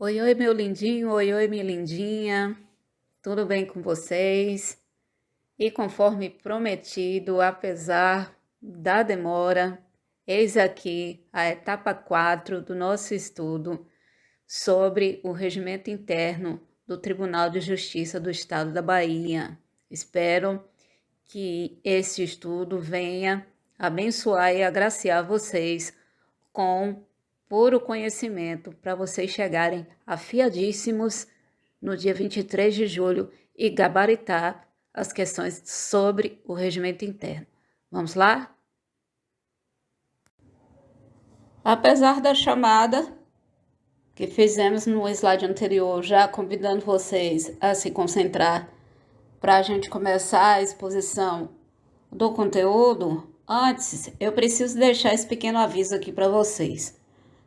Oi, oi, meu lindinho, oi, oi, minha lindinha, tudo bem com vocês? E conforme prometido, apesar da demora, eis aqui a etapa 4 do nosso estudo sobre o regimento interno do Tribunal de Justiça do Estado da Bahia. Espero que esse estudo venha abençoar e agraciar vocês com puro conhecimento para vocês chegarem afiadíssimos no dia 23 de julho e gabaritar as questões sobre o regimento interno. Vamos lá? Apesar da chamada que fizemos no slide anterior, já convidando vocês a se concentrar para a gente começar a exposição do conteúdo, antes eu preciso deixar esse pequeno aviso aqui para vocês.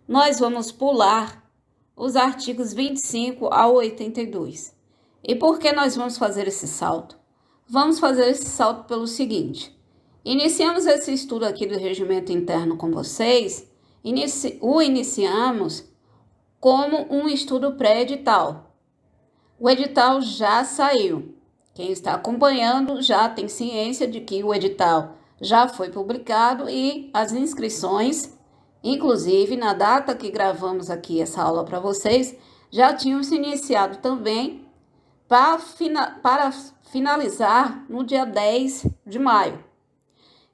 Nós vamos pular os artigos 25 ao 82. E por que nós vamos fazer esse salto? Vamos fazer esse salto pelo seguinte: iniciamos esse estudo aqui do regimento interno com vocês, iniciamos como um estudo pré-edital. O edital já saiu. Quem está acompanhando já tem ciência de que o edital já foi publicado e as inscrições, inclusive na data que gravamos aqui essa aula para vocês, já tinham se iniciado também para finalizar no dia 10 de maio.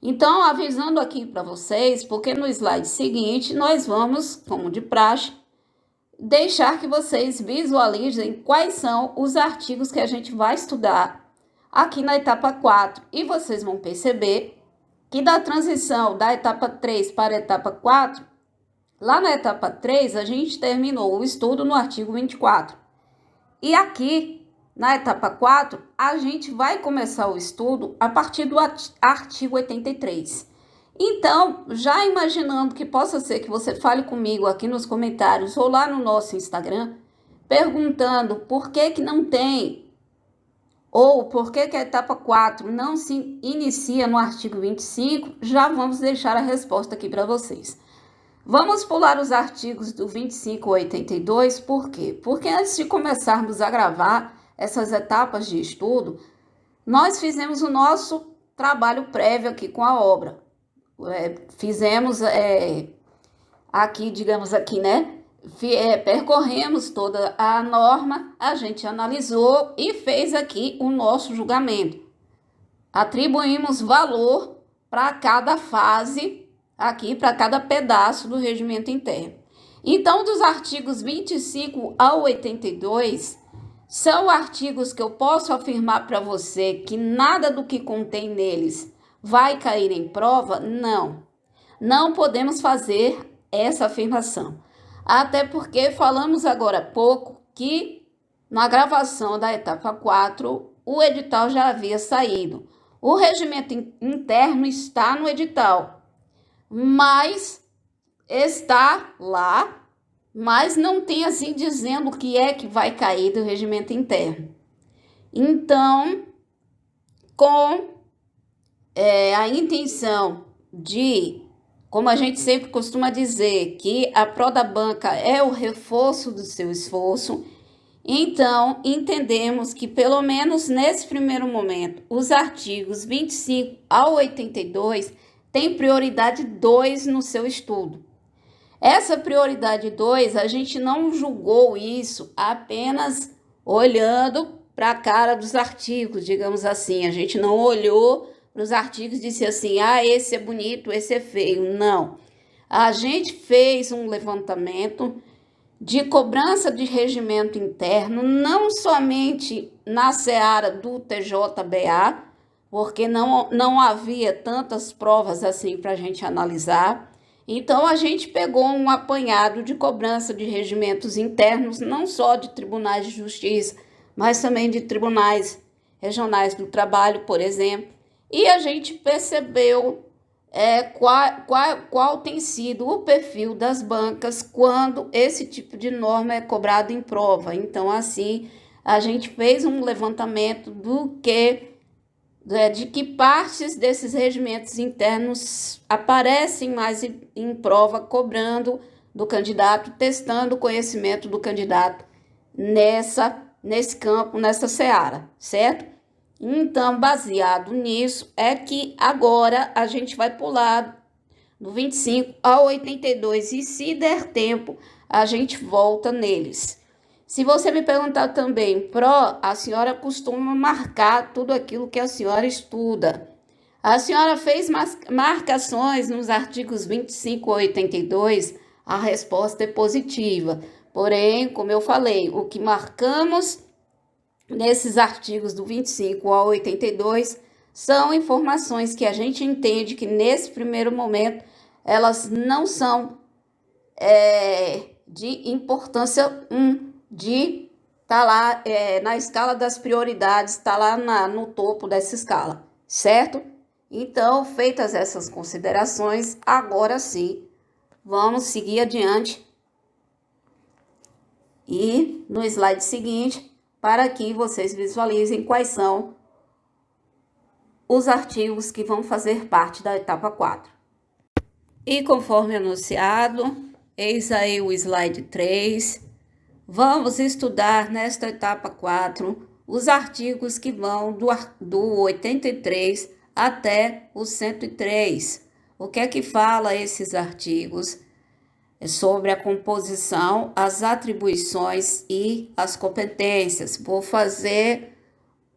Então, avisando aqui para vocês, porque no slide seguinte nós vamos, como de praxe, deixar que vocês visualizem quais são os artigos que a gente vai estudar aqui na etapa 4. E vocês vão perceber que da transição da etapa 3 para a etapa 4, lá na etapa 3 a gente terminou o estudo no artigo 24. E aqui, na etapa 4, a gente vai começar o estudo a partir do artigo 83. Então, já imaginando que possa ser que você fale comigo aqui nos comentários ou lá no nosso Instagram, perguntando por que não tem, ou por que a etapa 4 não se inicia no artigo 25, já vamos deixar a resposta aqui para vocês. Vamos pular os artigos do 25 ao 82, por quê? Porque antes de começarmos a gravar essas etapas de estudo, nós fizemos o nosso trabalho prévio aqui com a obra. Fizemos aqui, digamos aqui, né? Percorremos toda a norma, a gente analisou e fez aqui o nosso julgamento. Atribuímos valor para cada fase, aqui para cada pedaço do regimento interno. Então, dos artigos 25 ao 82, são artigos que eu posso afirmar para você que nada do que contém neles vai cair em prova? Não. Não podemos fazer essa afirmação. Até porque falamos agora há pouco que na gravação da etapa 4, o edital já havia saído. O regimento interno está no edital, mas está lá, mas não tem assim dizendo o que é que vai cair do regimento interno. Então, com a intenção de, como a gente sempre costuma dizer, que a Prodabanca é o reforço do seu esforço, então entendemos que, pelo menos nesse primeiro momento, os artigos 25 ao 82 têm prioridade 2 no seu estudo. Essa prioridade 2, a gente não julgou isso apenas olhando para a cara dos artigos, digamos assim. A gente não olhou para os artigos e disse assim, esse é bonito, esse é feio. Não. A gente fez um levantamento de cobrança de regimento interno, não somente na seara do TJBA, porque não havia tantas provas assim para a gente analisar. Então, a gente pegou um apanhado de cobrança de regimentos internos, não só de tribunais de justiça, mas também de tribunais regionais do trabalho, por exemplo, e a gente percebeu qual tem sido o perfil das bancas quando esse tipo de norma é cobrado em prova. Então, assim, a gente fez um levantamento de que partes desses regimentos internos aparecem mais em prova, cobrando do candidato, testando o conhecimento do candidato nesse campo, nessa seara, certo? Então, baseado nisso, é que agora a gente vai pular do 25 ao 82 e, se der tempo, a gente volta neles. Se você me perguntar também, a senhora costuma marcar tudo aquilo que a senhora estuda. A senhora fez marcações nos artigos 25 a 82, a resposta é positiva. Porém, como eu falei, o que marcamos nesses artigos do 25 ao 82 são informações que a gente entende que nesse primeiro momento elas não são de importância de estar lá na escala das prioridades, está lá no topo dessa escala, certo? Então, feitas essas considerações, agora sim, vamos seguir adiante e no slide seguinte, para que vocês visualizem quais são os artigos que vão fazer parte da etapa 4. E conforme anunciado, eis aí o slide 3. Vamos estudar nesta etapa 4 os artigos que vão do 83 até o 103. O que é que fala esses artigos? É sobre a composição, as atribuições e as competências. Vou fazer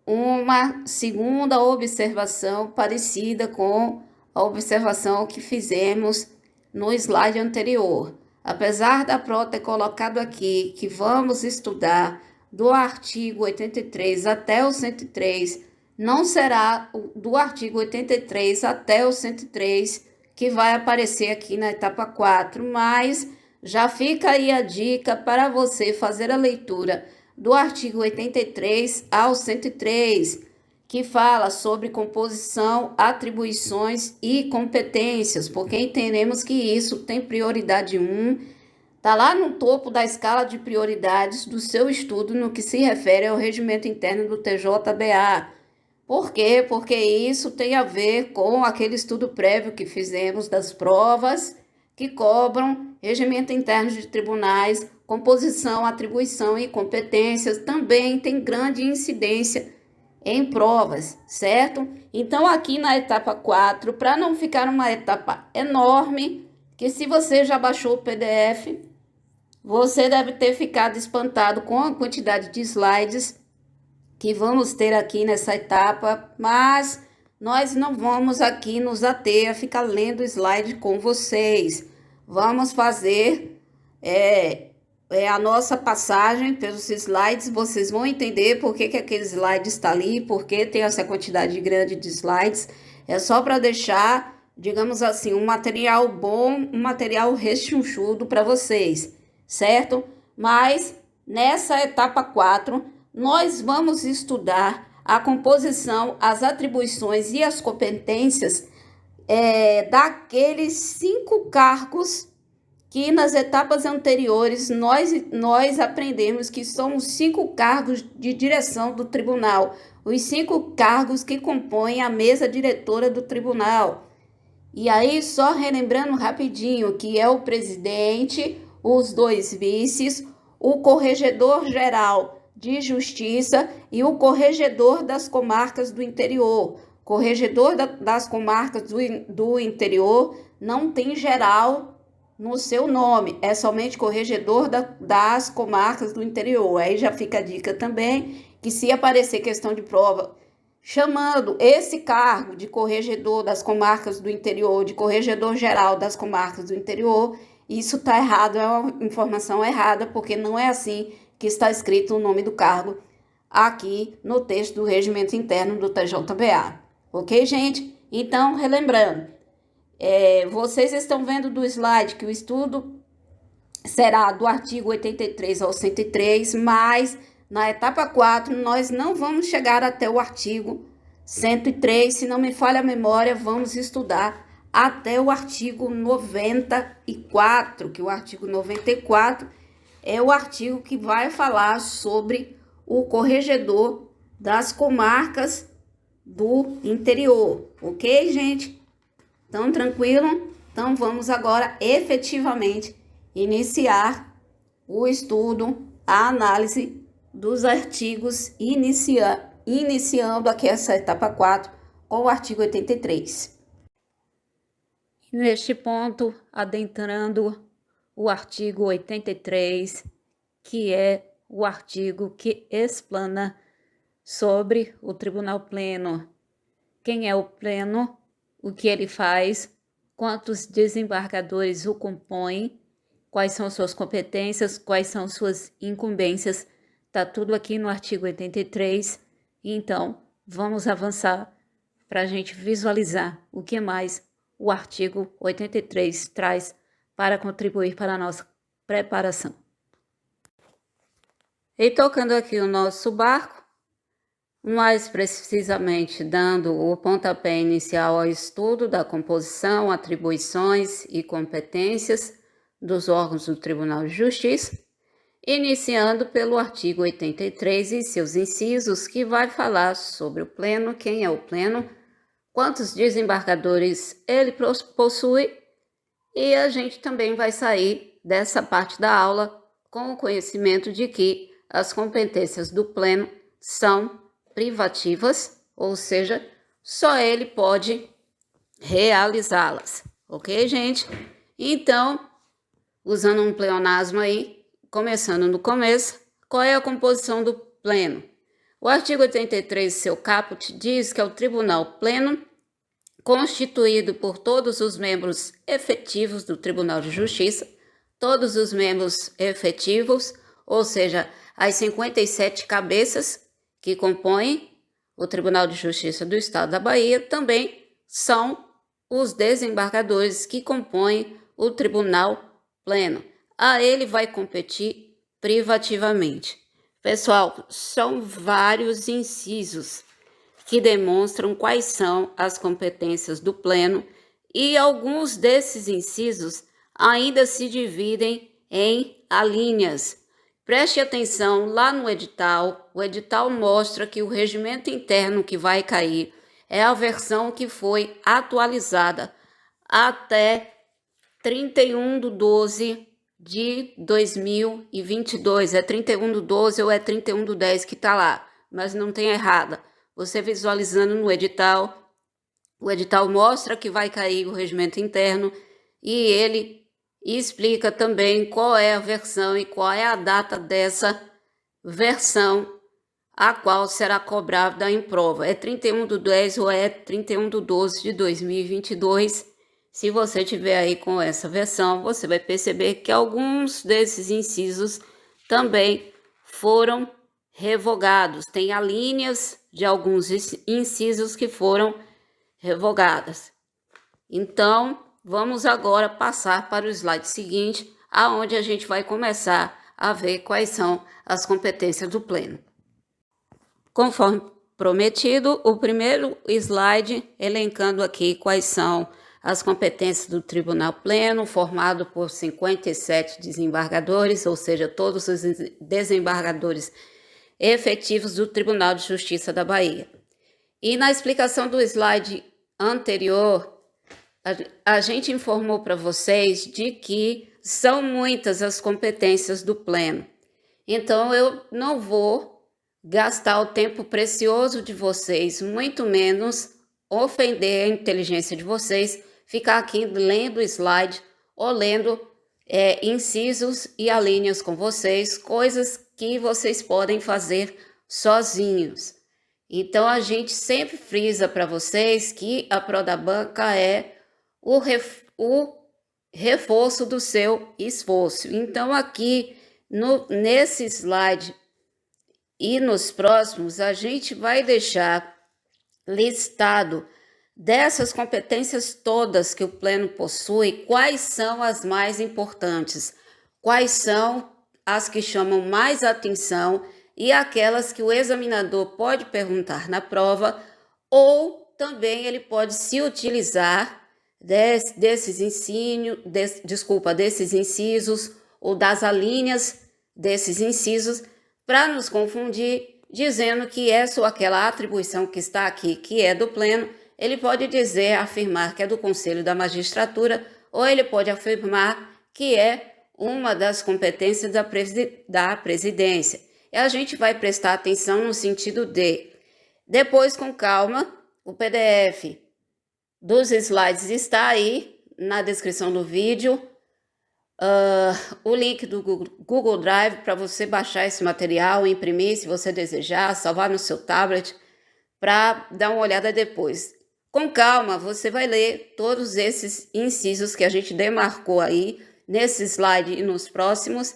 uma segunda observação parecida com a observação que fizemos no slide anterior. Apesar da Pro ter colocado aqui que vamos estudar do artigo 83 até o 103, não será do artigo 83 até o 103 que vai aparecer aqui na etapa 4, mas já fica aí a dica para você fazer a leitura do artigo 83 ao 103, que fala sobre composição, atribuições e competências, porque entendemos que isso tem prioridade 1, está lá no topo da escala de prioridades do seu estudo no que se refere ao regimento interno do TJBA. Por quê? Porque isso tem a ver com aquele estudo prévio que fizemos das provas que cobram regimento interno de tribunais, composição, atribuição e competências, também tem grande incidência em provas, certo? Então, aqui na etapa 4, para não ficar uma etapa enorme, que se você já baixou o PDF, você deve ter ficado espantado com a quantidade de slides que vamos ter aqui nessa etapa, mas nós não vamos aqui nos ater a ficar lendo slide com vocês. Vamos fazer a nossa passagem pelos slides, vocês vão entender por que aquele slide está ali, por que tem essa quantidade grande de slides. É só para deixar, digamos assim, um material bom, um material rechonchudo para vocês, certo? Mas nessa etapa 4, nós vamos estudar a composição, as atribuições e as competências daqueles 5 cargos que nas etapas anteriores nós aprendemos que são os 5 cargos de direção do tribunal, os 5 cargos que compõem a mesa diretora do tribunal. E aí, só relembrando rapidinho, que é o presidente, os 2 vices, o corregedor-geral de Justiça e o corregedor das comarcas do interior. Corregedor das comarcas do interior não tem geral no seu nome, é somente corregedor das comarcas do interior. Aí já fica a dica também, que se aparecer questão de prova chamando esse cargo de corregedor das comarcas do interior, de corregedor geral das comarcas do interior, isso está errado, é uma informação errada, porque não é assim que está escrito o nome do cargo aqui no texto do regimento interno do TJBA. Ok, gente? Então, relembrando, vocês estão vendo do slide que o estudo será do artigo 83 ao 103, mas na etapa 4 nós não vamos chegar até o artigo 103, se não me falha a memória, vamos estudar até o artigo 94, que o artigo 94 é o artigo que vai falar sobre o corregedor das comarcas do interior. Ok, gente? Então, tranquilo? Então, vamos agora efetivamente iniciar o estudo, a análise dos artigos, iniciando aqui essa etapa 4 com o artigo 83. Neste ponto, adentrando o artigo 83, que é o artigo que explana sobre o Tribunal Pleno. Quem é o Pleno, o que ele faz, quantos desembargadores o compõem, quais são suas competências, quais são suas incumbências, está tudo aqui no artigo 83. Então, vamos avançar para a gente visualizar o que mais o artigo 83 traz para contribuir para a nossa preparação. E tocando aqui o nosso barco, mais precisamente dando o pontapé inicial ao estudo da composição, atribuições e competências dos órgãos do Tribunal de Justiça, iniciando pelo artigo 83 e seus incisos, que vai falar sobre o Pleno, quem é o Pleno, quantos desembargadores ele possui, e a gente também vai sair dessa parte da aula com o conhecimento de que as competências do Pleno são privativas, ou seja, só ele pode realizá-las, ok, gente? Então, usando um pleonasmo aí, começando no começo, qual é a composição do Pleno? O artigo 83, seu caput, diz que é o Tribunal Pleno, constituído por todos os membros efetivos do Tribunal de Justiça, todos os membros efetivos, ou seja, as 57 cabeças que compõem o Tribunal de Justiça do Estado da Bahia, também são os desembargadores que compõem o Tribunal Pleno. A ele vai competir privativamente. Pessoal, são vários incisos que demonstram quais são as competências do Pleno, e alguns desses incisos ainda se dividem em alíneas. Preste atenção lá no edital. O edital mostra que o regimento interno que vai cair é a versão que foi atualizada até 31/12 de 2022. É 31/12 ou é 31/10 que está lá, mas não tem errada. Você visualizando no edital, o edital mostra que vai cair o regimento interno e ele explica também qual é a versão e qual é a data dessa versão a qual será cobrada em prova. É 31/10 ou é 31/12 de 2022. Se você tiver aí com essa versão, você vai perceber que alguns desses incisos também foram revogados. Tem alíneas de alguns incisos que foram revogadas. Então, vamos agora passar para o slide seguinte, aonde a gente vai começar a ver quais são as competências do Pleno. Conforme prometido, o primeiro slide elencando aqui quais são as competências do Tribunal Pleno, formado por 57 desembargadores, ou seja, todos os desembargadores efetivos do Tribunal de Justiça da Bahia. E na explicação do slide anterior, a gente informou para vocês de que são muitas as competências do Pleno. Então, eu não vou gastar o tempo precioso de vocês, muito menos ofender a inteligência de vocês, ficar aqui lendo o slide ou lendo incisos e alíneas com vocês, coisas que vocês podem fazer sozinhos. Então, a gente sempre frisa para vocês que a Prodabanca é o reforço do seu esforço. Então, aqui nesse slide e nos próximos, a gente vai deixar listado dessas competências todas que o Pleno possui, quais são as mais importantes, quais são as que chamam mais atenção e aquelas que o examinador pode perguntar na prova, ou também ele pode se utilizar desses incisos ou das alíneas desses incisos para nos confundir, dizendo que essa ou aquela atribuição que está aqui, que é do Pleno, ele pode afirmar que é do Conselho da Magistratura, ou ele pode afirmar que é uma das competências da presidência. E a gente vai prestar atenção no sentido de, depois com calma, o PDF dos slides está aí na descrição do vídeo, o link do Google Drive para você baixar esse material, imprimir se você desejar, salvar no seu tablet, para dar uma olhada depois. Com calma, você vai ler todos esses incisos que a gente demarcou aí, nesse slide e nos próximos,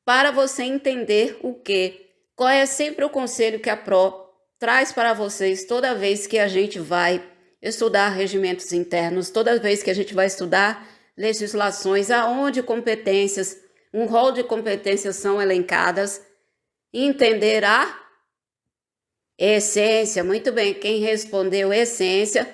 para você entender o que, qual é sempre o conselho que a PRO traz para vocês toda vez que a gente vai estudar regimentos internos, toda vez que a gente vai estudar legislações, aonde competências, um rol de competências são elencadas, entender a essência. Muito bem, quem respondeu essência,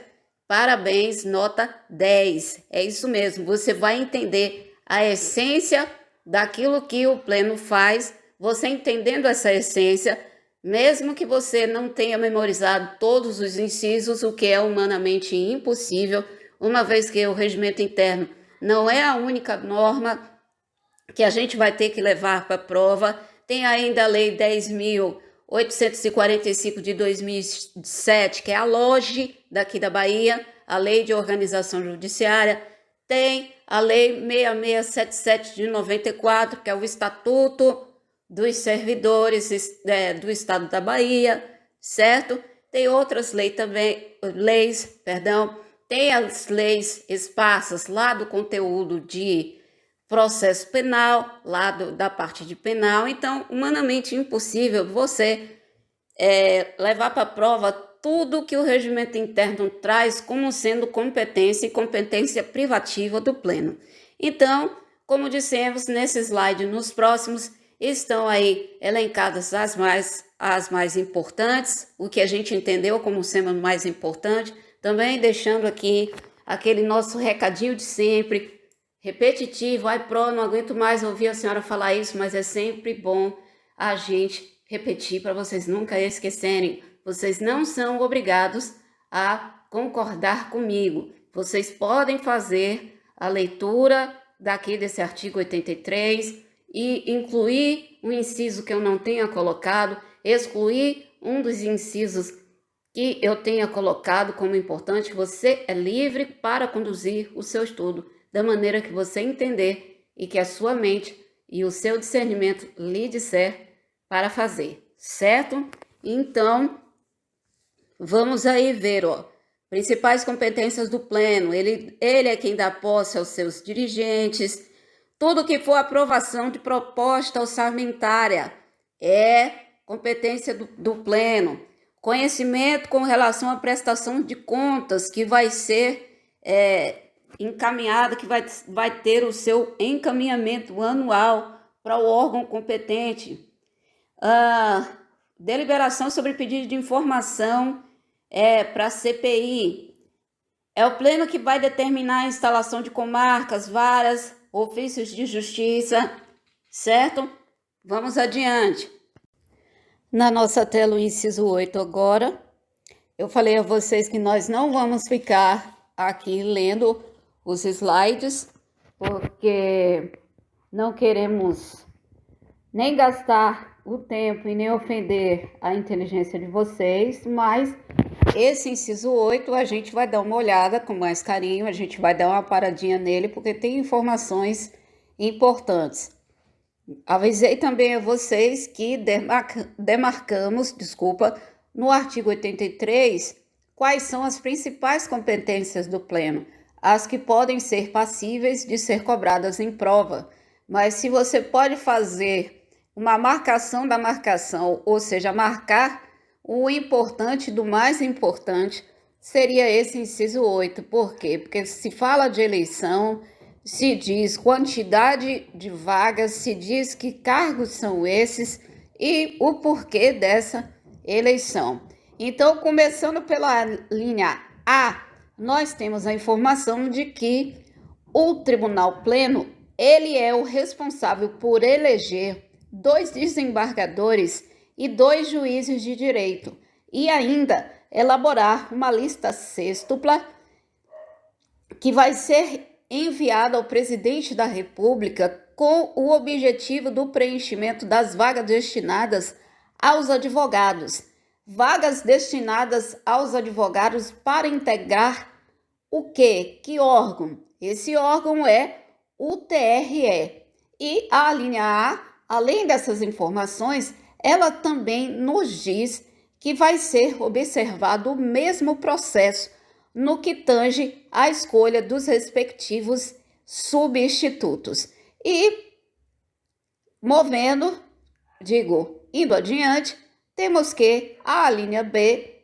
parabéns, nota 10. É isso mesmo, você vai entender a essência daquilo que o pleno faz. Você entendendo essa essência, mesmo que você não tenha memorizado todos os incisos, o que é humanamente impossível, uma vez que o regimento interno não é a única norma que a gente vai ter que levar para a prova. Tem ainda a Lei 10.845 de 2007, que é a LOGE daqui da Bahia, a Lei de Organização Judiciária. Tem a Lei 6677 de 94, que é o Estatuto dos Servidores do Estado da Bahia, certo? Tem outras leis também, tem as leis esparsas lá do conteúdo de processo penal, lá da parte de penal. Então, humanamente impossível você levar para a prova tudo que o regimento interno traz como sendo competência e competência privativa do pleno. Então, como dissemos, nesse slide, nos próximos, estão aí elencadas as mais importantes, o que a gente entendeu como sendo mais importante, também deixando aqui aquele nosso recadinho de sempre, repetitivo. Ai, Pro, não aguento mais ouvir a senhora falar isso, mas é sempre bom a gente repetir para vocês nunca esquecerem. Vocês não são obrigados a concordar comigo. Vocês podem fazer a leitura daqui desse artigo 83 e incluir um inciso que eu não tenha colocado, excluir um dos incisos que eu tenha colocado como importante. Você é livre para conduzir o seu estudo da maneira que você entender e que a sua mente e o seu discernimento lhe disser para fazer, certo? Então, vamos aí ver, principais competências do pleno. Ele é quem dá posse aos seus dirigentes. Tudo que for aprovação de proposta orçamentária é competência do pleno. Conhecimento com relação à prestação de contas, que vai ser encaminhada, que vai ter o seu encaminhamento anual para o órgão competente. Deliberação sobre pedido de informação para a CPI. É o pleno que vai determinar a instalação de comarcas, varas, ofícios de justiça, certo? Vamos adiante. Na nossa tela, o inciso 8 agora. Eu falei a vocês que nós não vamos ficar aqui lendo os slides, porque não queremos nem gastar o tempo e nem ofender a inteligência de vocês, mas esse inciso 8 a gente vai dar uma olhada com mais carinho, a gente vai dar uma paradinha nele, porque tem informações importantes. Avisei também a vocês que demarcamos, no artigo 83, quais são as principais competências do pleno, as que podem ser passíveis de ser cobradas em prova. Mas se você pode fazer uma marcação da marcação, ou seja, marcar o importante do mais importante, seria esse inciso 8. Por quê? Porque se fala de eleição, se diz quantidade de vagas, se diz que cargos são esses e o porquê dessa eleição. Então, começando pela linha A, nós temos a informação de que o Tribunal Pleno, ele é o responsável por eleger 2 desembargadores e 2 juízes de direito e ainda elaborar uma lista sêxtupla que vai ser enviada ao presidente da República com o objetivo do preenchimento das vagas destinadas aos advogados. Vagas destinadas aos advogados para integrar o quê? Que órgão? Esse órgão é o TRE. E a linha A, além dessas informações, ela também nos diz que vai ser observado o mesmo processo no que tange à escolha dos respectivos substitutos. E indo adiante, temos que a linha B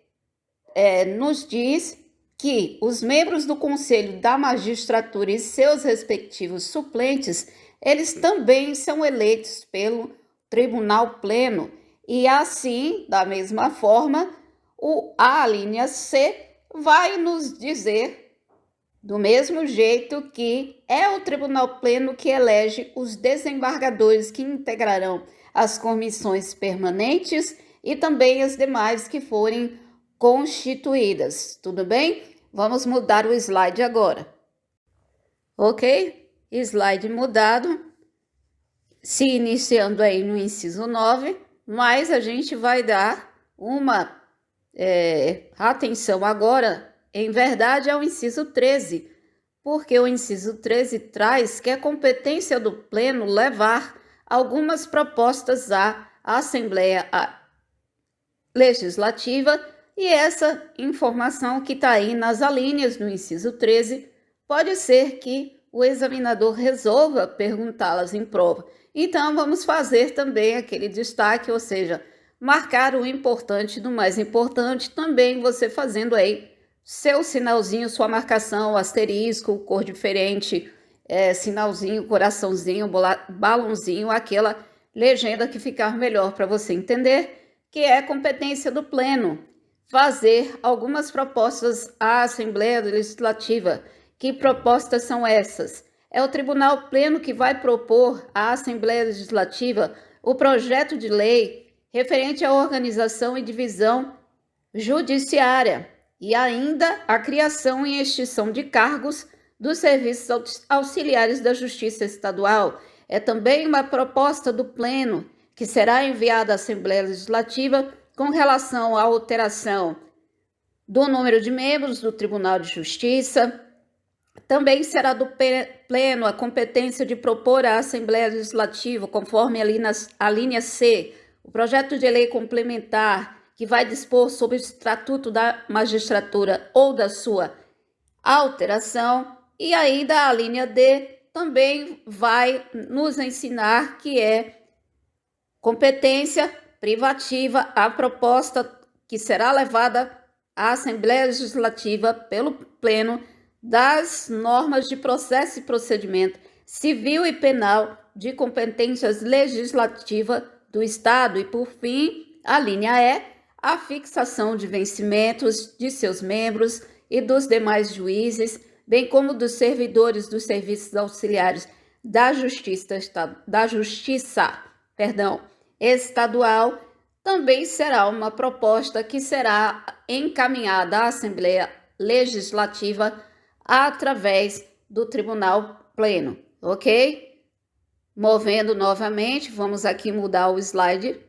nos diz que os membros do Conselho da Magistratura e seus respectivos suplentes, eles também são eleitos pelo Tribunal Pleno. E assim, da mesma forma, a linha C vai nos dizer, do mesmo jeito, que é o Tribunal Pleno que elege os desembargadores que integrarão as comissões permanentes e também as demais que forem constituídas. Tudo bem? Vamos mudar o slide agora. Ok? Slide mudado. Se iniciando aí no inciso 9, mas a gente vai dar uma atenção agora, em verdade, ao inciso 13, porque o inciso 13 traz que é competência do Pleno levar algumas propostas à Assembleia Legislativa, e essa informação que está aí nas alíneas no inciso 13 pode ser que o examinador resolva perguntá-las em prova. Então, vamos fazer também aquele destaque, ou seja, marcar o importante do mais importante, também você fazendo aí seu sinalzinho, sua marcação, asterisco, cor diferente, sinalzinho, coraçãozinho, balãozinho, aquela legenda que ficar melhor para você entender, que é competência do Pleno fazer algumas propostas à Assembleia Legislativa. Que propostas são essas? É o Tribunal Pleno que vai propor à Assembleia Legislativa o projeto de lei referente à organização e divisão judiciária e ainda a criação e extinção de cargos dos serviços auxiliares da Justiça Estadual. É também uma proposta do Pleno que será enviada à Assembleia Legislativa com relação à alteração do número de membros do Tribunal de Justiça. Também será do Pleno a competência de propor à Assembleia Legislativa, conforme ali a linha C, o projeto de lei complementar que vai dispor sobre o Estatuto da Magistratura ou da sua alteração. E ainda a linha D também vai nos ensinar que é competência privativa a proposta que será levada à Assembleia Legislativa pelo Pleno das normas de processo e procedimento civil e penal de competências legislativas do Estado. E, por fim, a linha E, a fixação de vencimentos de seus membros e dos demais juízes, bem como dos servidores dos serviços auxiliares da Justiça Estadual, também será uma proposta que será encaminhada à Assembleia Legislativa através do Tribunal Pleno, ok? Movendo novamente, vamos aqui mudar o slide.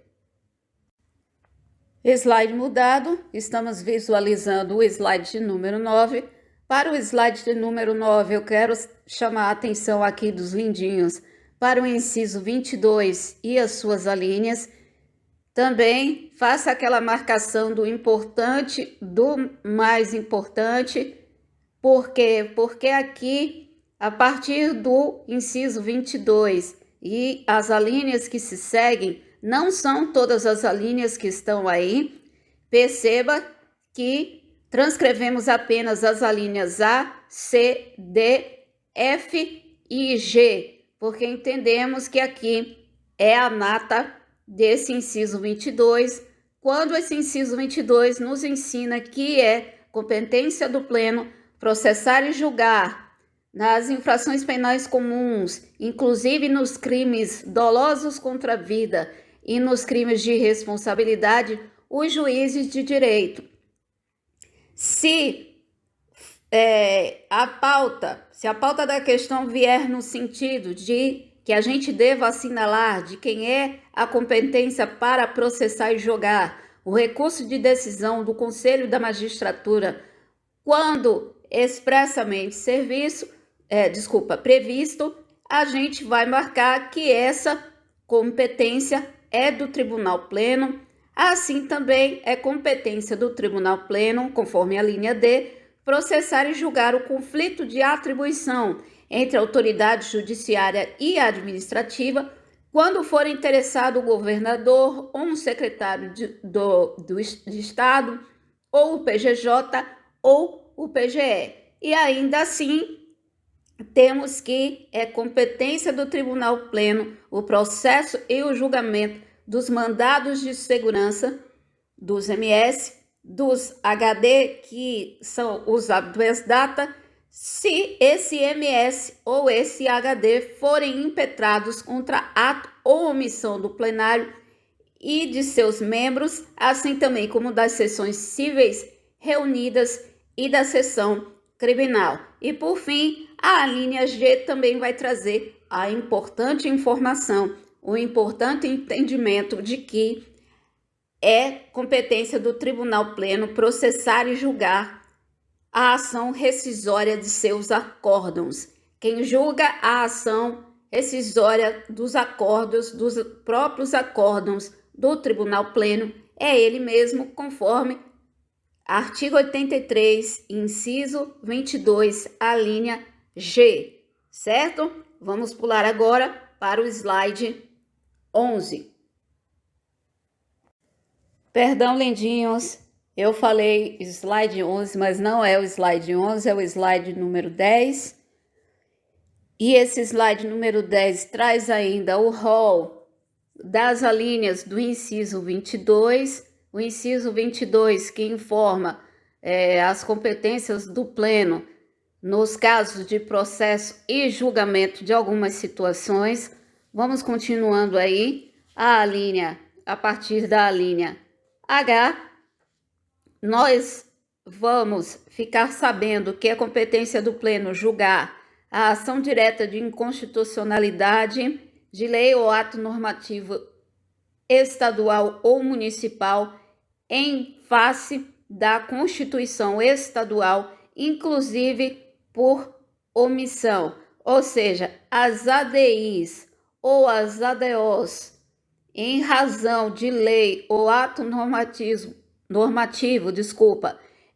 Slide mudado, estamos visualizando o slide de número 9. Para o slide de número 9, eu quero chamar a atenção aqui dos lindinhos para o inciso 22 e as suas alíneas. Também faça aquela marcação do importante, do mais importante. Por quê? Porque aqui, a partir do inciso 22 e as alíneas que se seguem, não são todas as alíneas que estão aí. Perceba que transcrevemos apenas as alíneas A, C, D, F e G, porque entendemos que aqui é a nata desse inciso 22, quando esse inciso 22 nos ensina que é competência do Pleno processar e julgar nas infrações penais comuns, inclusive nos crimes dolosos contra a vida e nos crimes de responsabilidade, os juízes de direito. Se a pauta da questão vier no sentido de que a gente deva assinalar de quem é a competência para processar e julgar o recurso de decisão do Conselho da Magistratura, quando expressamente previsto, a gente vai marcar que essa competência é do Tribunal Pleno. Assim também é competência do Tribunal Pleno, conforme a linha D, processar e julgar o conflito de atribuição entre a autoridade judiciária e administrativa, quando for interessado o governador ou um secretário de Estado, ou o PGJ ou o PGE. E ainda assim, temos que é competência do Tribunal Pleno o processo e o julgamento dos mandados de segurança dos MS, dos HD, que são os habeas data, se esse MS ou esse HD forem impetrados contra ato ou omissão do plenário e de seus membros, assim também como das sessões cíveis reunidas e da sessão criminal. E por fim, a linha G também vai trazer a importante informação, o importante entendimento de que é competência do Tribunal Pleno processar e julgar a ação rescisória de seus acórdãos. Quem julga a ação rescisória dos acordos, dos próprios acórdãos do Tribunal Pleno, é ele mesmo, conforme artigo 83, inciso 22, a linha G, certo? Vamos pular agora para o slide 11. Perdão, lindinhos, eu falei slide 11, mas não é o slide 11, é o slide número 10. E esse slide número 10 traz ainda o rol das alíneas do inciso 22, o inciso 22 que informa as competências do Pleno nos casos de processo e julgamento de algumas situações. Vamos continuando aí, a partir da linha H, nós vamos ficar sabendo que é competência do Pleno julgar a ação direta de inconstitucionalidade de lei ou ato normativo estadual ou municipal em face da Constituição estadual, inclusive por omissão, ou seja, as ADIs ou as ADOs, em razão de lei ou ato normativo,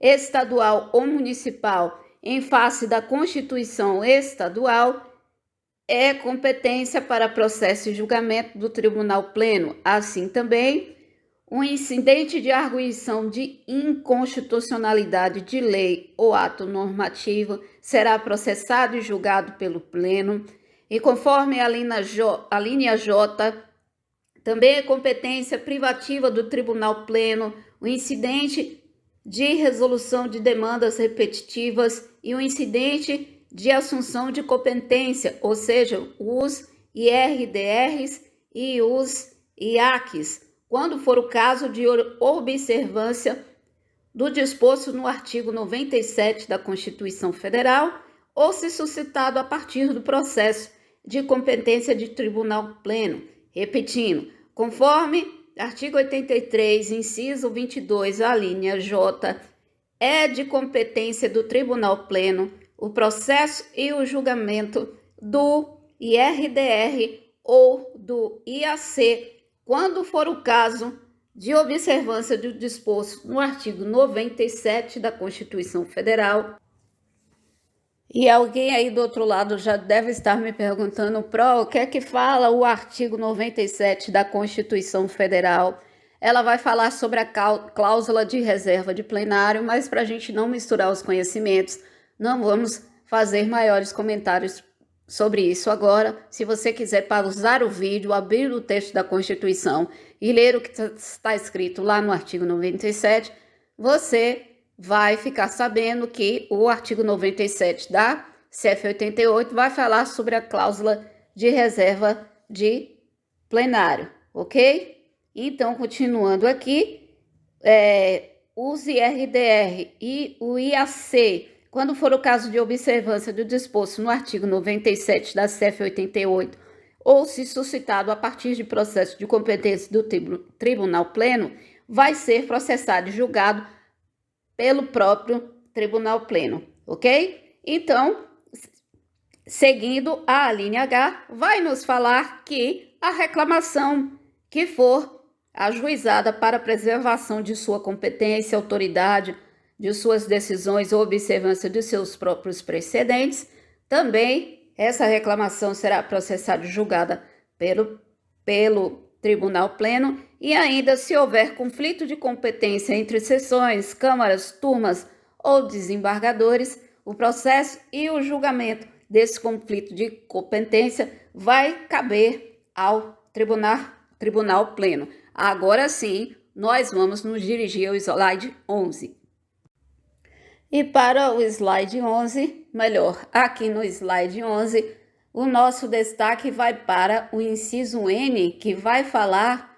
estadual ou municipal, em face da Constituição estadual, é competência para processo e julgamento do Tribunal Pleno. Assim também, um incidente de arguição de inconstitucionalidade de lei ou ato normativo será processado e julgado pelo Pleno. E conforme a linha J, também é competência privativa do Tribunal Pleno o incidente de resolução de demandas repetitivas e o incidente de assunção de competência, ou seja, os IRDRs e os IACs, quando for o caso de observância do disposto no artigo 97 da Constituição Federal ou se suscitado a partir do processo de competência de Tribunal Pleno. Repetindo, conforme artigo 83, inciso 22, a linha J, é de competência do Tribunal Pleno o processo e o julgamento do IRDR ou do IAC, quando for o caso de observância do disposto no artigo 97 da Constituição Federal. E alguém aí do outro lado já deve estar me perguntando, Pro, o que é que fala o artigo 97 da Constituição Federal? Ela vai falar sobre a cláusula de reserva de plenário, mas para a gente não misturar os conhecimentos, não vamos fazer maiores comentários sobre isso agora. Se você quiser pausar o vídeo, abrir o texto da Constituição e ler o que está escrito lá no artigo 97, você vai ficar sabendo que o artigo 97 da CF88 vai falar sobre a cláusula de reserva de plenário, ok? Então, continuando aqui, os IRDR e o IAC, quando for o caso de observância do disposto no artigo 97 da CF88 ou se suscitado a partir de processo de competência do Tribunal Pleno, vai ser processado e julgado pelo próprio Tribunal Pleno, ok? Então, seguindo a linha H, vai nos falar que a reclamação que for ajuizada para preservação de sua competência, autoridade, de suas decisões ou observância de seus próprios precedentes, também essa reclamação será processada e julgada pelo Tribunal Pleno, e ainda se houver conflito de competência entre seções, câmaras, turmas ou desembargadores, o processo e o julgamento desse conflito de competência vai caber ao Tribunal Pleno. Agora sim, nós vamos nos dirigir ao slide 11. E para o slide 11, melhor, aqui no slide 11, o nosso destaque vai para o inciso N, que vai falar,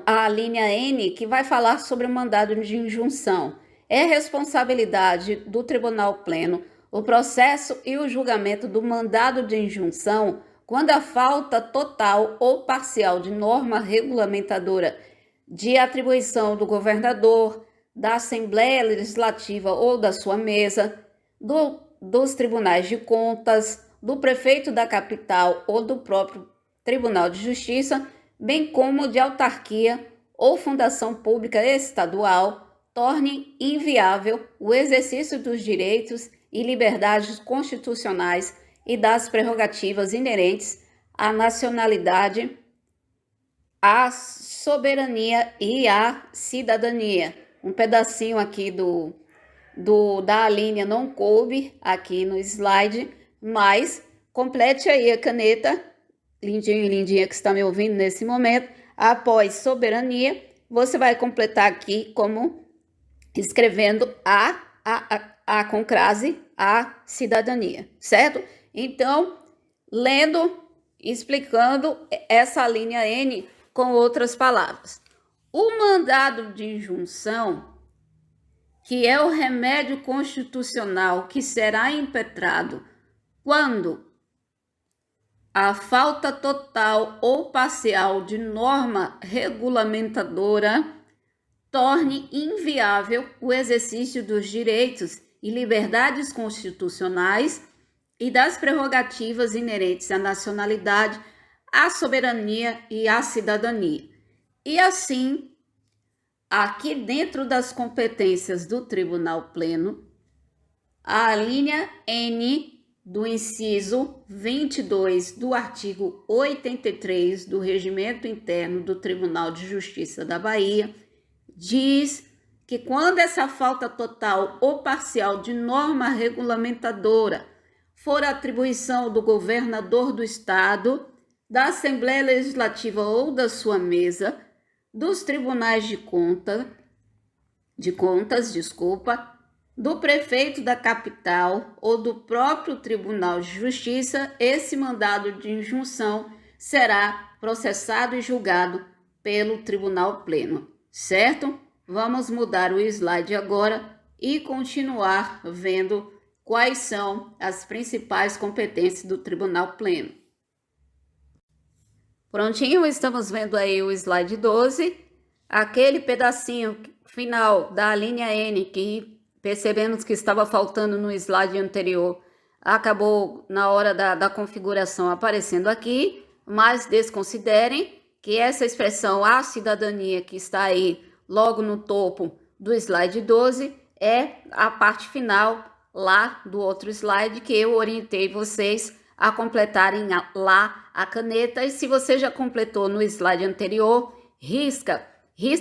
a linha N, que vai falar sobre o mandado de injunção. É responsabilidade do Tribunal Pleno o processo e o julgamento do mandado de injunção quando a falta total ou parcial de norma regulamentadora de atribuição do governador, da Assembleia Legislativa ou da sua mesa, dos tribunais de contas, do prefeito da capital ou do próprio Tribunal de Justiça, bem como de autarquia ou fundação pública estadual, torne inviável o exercício dos direitos e liberdades constitucionais e das prerrogativas inerentes à nacionalidade, à soberania e à cidadania. Um pedacinho aqui da linha não coube aqui no slide, mas complete aí a caneta, lindinha que está me ouvindo nesse momento, após soberania, você vai completar aqui como escrevendo a com crase, a cidadania, certo? Então, lendo, explicando essa linha N com outras palavras. O mandado de injunção, que é o remédio constitucional que será impetrado quando a falta total ou parcial de norma regulamentadora torne inviável o exercício dos direitos e liberdades constitucionais e das prerrogativas inerentes à nacionalidade, à soberania e à cidadania. E assim, aqui dentro das competências do Tribunal Pleno, a linha N do inciso 22 do artigo 83 do Regimento Interno do Tribunal de Justiça da Bahia diz que quando essa falta total ou parcial de norma regulamentadora for atribuição do governador do estado, da Assembleia Legislativa ou da sua mesa, dos tribunais de contas, do prefeito da capital ou do próprio Tribunal de Justiça, esse mandado de injunção será processado e julgado pelo Tribunal Pleno, certo? Vamos mudar o slide agora e continuar vendo quais são as principais competências do Tribunal Pleno. Prontinho, estamos vendo aí o slide 12, aquele pedacinho final da linha N que percebemos que estava faltando no slide anterior, acabou na hora da configuração aparecendo aqui, mas desconsiderem que essa expressão a cidadania que está aí logo no topo do slide 12 é a parte final lá do outro slide que eu orientei vocês a completarem lá a caneta, e se você já completou no slide anterior, risca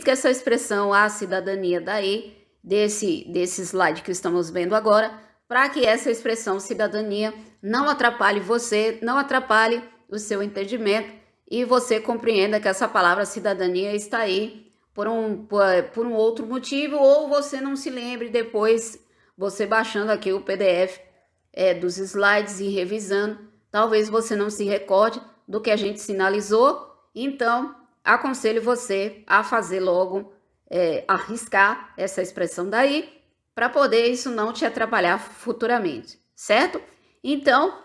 essa expressão a cidadania daí, desse slide que estamos vendo agora, para que essa expressão cidadania não atrapalhe você, não atrapalhe o seu entendimento e você compreenda que essa palavra cidadania está aí por um outro motivo, ou você não se lembre depois, você baixando aqui o PDF dos slides e revisando, talvez você não se recorde do que a gente sinalizou, então aconselho você a fazer logo, arriscar essa expressão daí, para poder isso não te atrapalhar futuramente, certo? Então,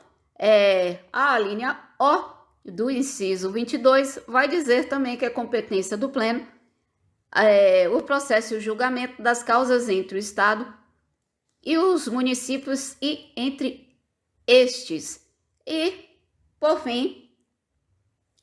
A linha O do inciso 22 vai dizer também que é competência do Pleno o processo e o julgamento das causas entre o Estado e os municípios e entre estes. E, por fim,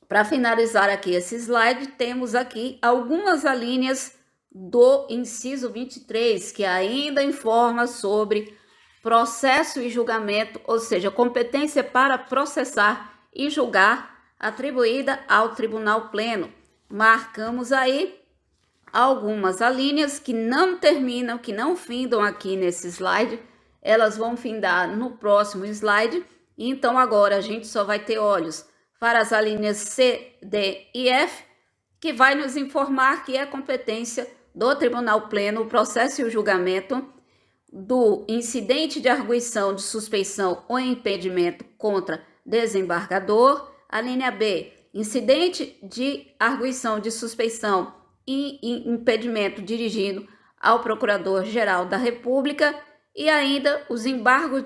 para finalizar aqui esse slide, temos aqui algumas alíneas do inciso 23, que ainda informa sobre processo e julgamento, ou seja, competência para processar e julgar atribuída ao Tribunal Pleno. Marcamos aí algumas alíneas que não terminam, que não findam aqui nesse slide, elas vão findar no próximo slide, então agora a gente só vai ter olhos para as alíneas C, D e F, que vai nos informar que é competência do Tribunal Pleno o processo e o julgamento do incidente de arguição de suspeição ou impedimento contra desembargador. A linha B, incidente de arguição de suspeição e impedimento dirigido ao Procurador-Geral da República. E ainda os embargos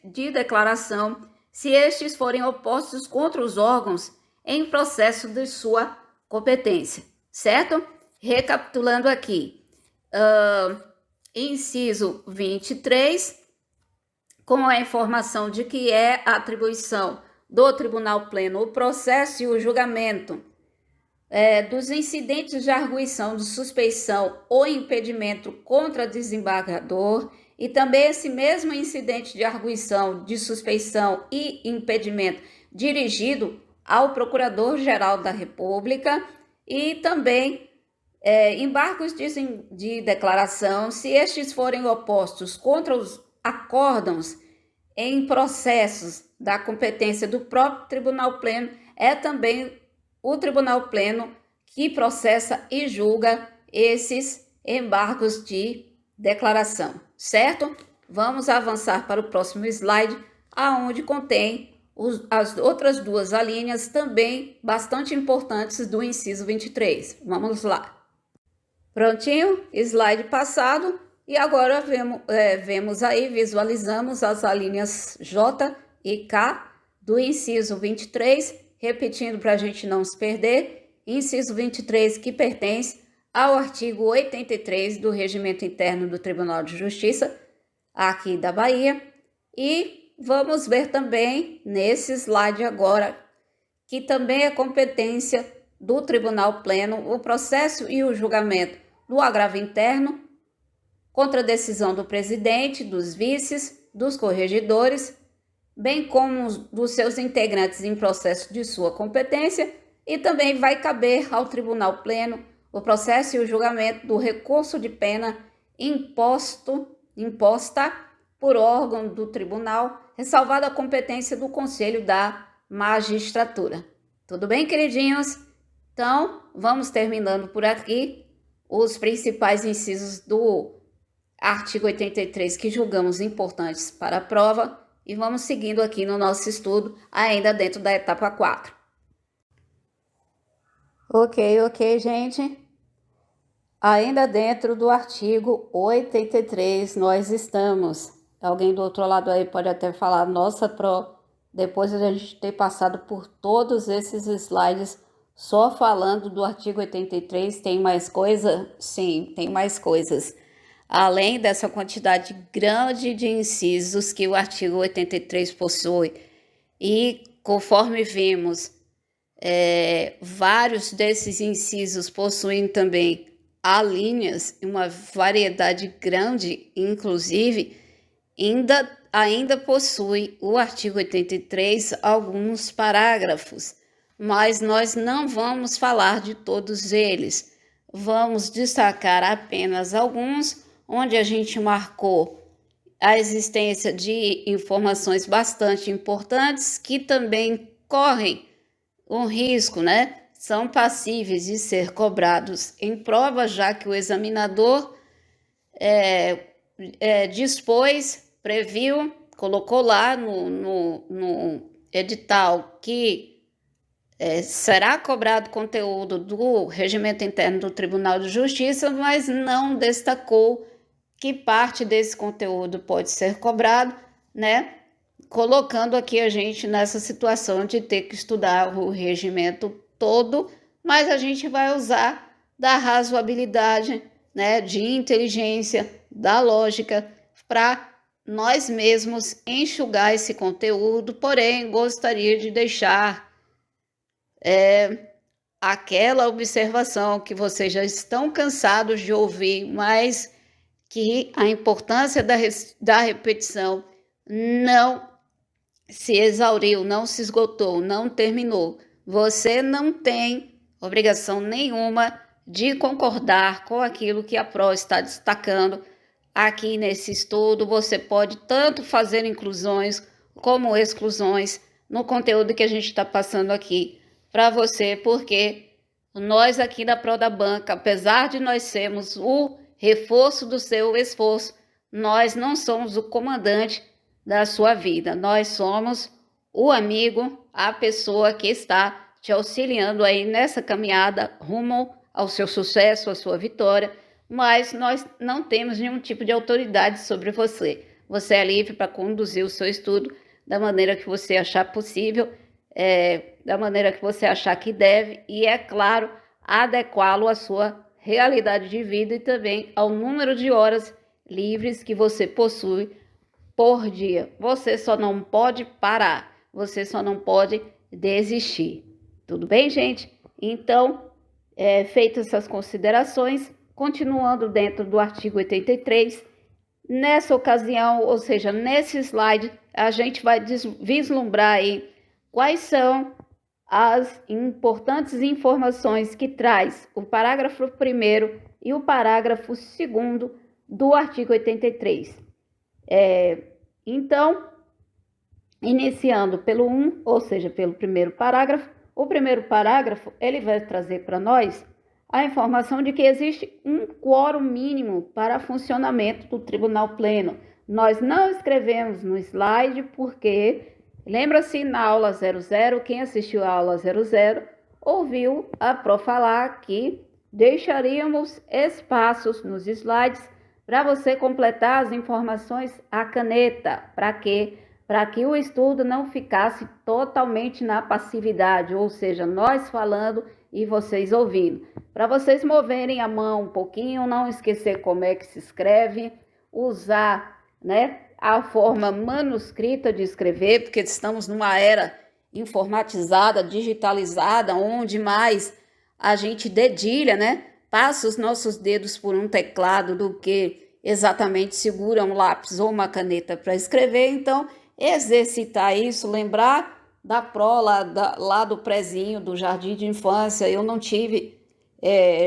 de declaração, se estes forem opostos contra os órgãos em processo de sua competência, certo? Recapitulando aqui, inciso 23, com a informação de que é a atribuição do Tribunal Pleno o processo e o julgamento dos incidentes de arguição de suspeição ou impedimento contra desembargador, e também esse mesmo incidente de arguição de suspeição e impedimento dirigido ao Procurador-Geral da República, e também embargos de declaração, se estes forem opostos contra os acórdãos em processos da competência do próprio Tribunal Pleno, é também o Tribunal Pleno que processa e julga esses embargos de declaração, certo? Vamos avançar para o próximo slide, aonde contém as outras duas alíneas também bastante importantes do inciso 23. Vamos lá. Prontinho, slide passado, e agora vemos aí, visualizamos as alíneas J e K do inciso 23, repetindo para a gente não se perder, inciso 23 que pertence ao artigo 83 do Regimento Interno do Tribunal de Justiça, aqui da Bahia, e vamos ver também nesse slide agora, que também é competência do Tribunal Pleno o processo e o julgamento do agravo interno contra a decisão do presidente, dos vices, dos corregedores, bem como dos seus integrantes em processo de sua competência, e também vai caber ao Tribunal Pleno o processo e o julgamento do recurso de pena imposta por órgão do tribunal, ressalvada a competência do Conselho da Magistratura. Tudo bem, queridinhos? Então, vamos terminando por aqui os principais incisos do artigo 83 que julgamos importantes para a prova, e vamos seguindo aqui no nosso estudo, ainda dentro da etapa 4. Ok, gente. Ainda dentro do artigo 83 nós estamos. Alguém do outro lado aí pode até falar, nossa, depois de a gente ter passado por todos esses slides só falando do artigo 83, tem mais coisa? Sim, tem mais coisas. Além dessa quantidade grande de incisos que o artigo 83 possui, e conforme vimos, vários desses incisos possuem também alíneas, uma variedade grande, inclusive, ainda possui o artigo 83 alguns parágrafos, mas nós não vamos falar de todos eles. Vamos destacar apenas alguns, onde a gente marcou a existência de informações bastante importantes que também correm um risco, né? São passíveis de ser cobrados em prova, já que o examinador previu, colocou lá no edital que será cobrado conteúdo do Regimento Interno do Tribunal de Justiça, mas não destacou que parte desse conteúdo pode ser cobrado, né? colocando aqui a gente nessa situação de ter que estudar o regimento todo, mas a gente vai usar da razoabilidade, né, de inteligência, da lógica, para nós mesmos enxugar esse conteúdo, porém gostaria de deixar aquela observação que vocês já estão cansados de ouvir, mas que a importância da repetição não se exauriu, não se esgotou, não terminou. Você não tem obrigação nenhuma de concordar com aquilo que a PRO está destacando aqui nesse estudo. Você pode tanto fazer inclusões como exclusões no conteúdo que a gente está passando aqui para você, porque nós aqui da PRO da Banca, apesar de nós sermos o reforço do seu esforço, nós não somos o comandante da sua vida, nós somos o amigo, a pessoa que está te auxiliando aí nessa caminhada rumo ao seu sucesso, à sua vitória, mas nós não temos nenhum tipo de autoridade sobre você. Você é livre para conduzir o seu estudo da maneira que você achar possível, da maneira que você achar que deve, e é claro, adequá-lo à sua realidade de vida e também ao número de horas livres que você possui por dia. Você só não pode parar, você só não pode desistir. Tudo bem, gente? Então, feitas essas considerações, continuando dentro do artigo 83, nessa ocasião, ou seja, nesse slide, a gente vai vislumbrar aí quais são as importantes informações que traz o parágrafo 1º e o parágrafo 2º do artigo 83. Então, iniciando pelo 1, ou seja, pelo primeiro parágrafo, o primeiro parágrafo ele vai trazer para nós a informação de que existe um quórum mínimo para funcionamento do Tribunal Pleno. Nós não escrevemos no slide porque, lembra-se, na aula 00, quem assistiu à aula 00, ouviu a PRO falar que deixaríamos espaços nos slides para você completar as informações à caneta. Para quê? Para que o estudo não ficasse totalmente na passividade, ou seja, nós falando e vocês ouvindo. Para vocês moverem a mão um pouquinho, não esquecer como é que se escreve, usar, né, a forma manuscrita de escrever, porque estamos numa era informatizada, digitalizada, onde mais a gente dedilha, né, passa os nossos dedos por um teclado do que exatamente segura um lápis ou uma caneta para escrever. Então, exercitar isso, lembrar da PRO lá do prézinho, do jardim de infância. Eu não tive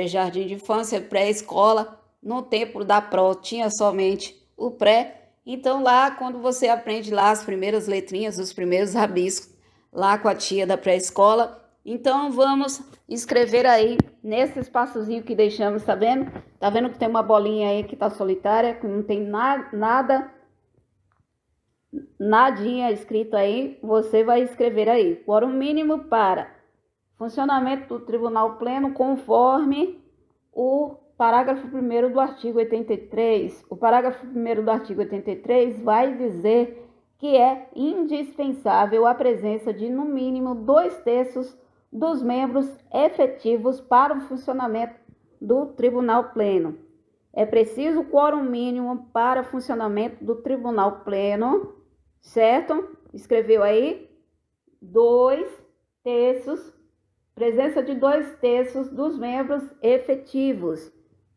jardim de infância, pré-escola, no tempo da PRO tinha somente o pré. Então lá, quando você aprende lá as primeiras letrinhas, os primeiros rabiscos, lá com a tia da pré-escola, então vamos escrever aí nesse espaçozinho que deixamos, tá vendo? Tá vendo que tem uma bolinha aí que tá solitária, que não tem nadinha escrito aí, você vai escrever aí. Quórum mínimo para funcionamento do Tribunal Pleno conforme o parágrafo 1º do artigo 83. O parágrafo 1º do artigo 83 vai dizer que é indispensável a presença de, no mínimo, 2/3 dos membros efetivos para o funcionamento do Tribunal Pleno. É preciso quórum mínimo para funcionamento do Tribunal Pleno, certo? Escreveu aí? 2/3, presença de 2/3 dos membros efetivos,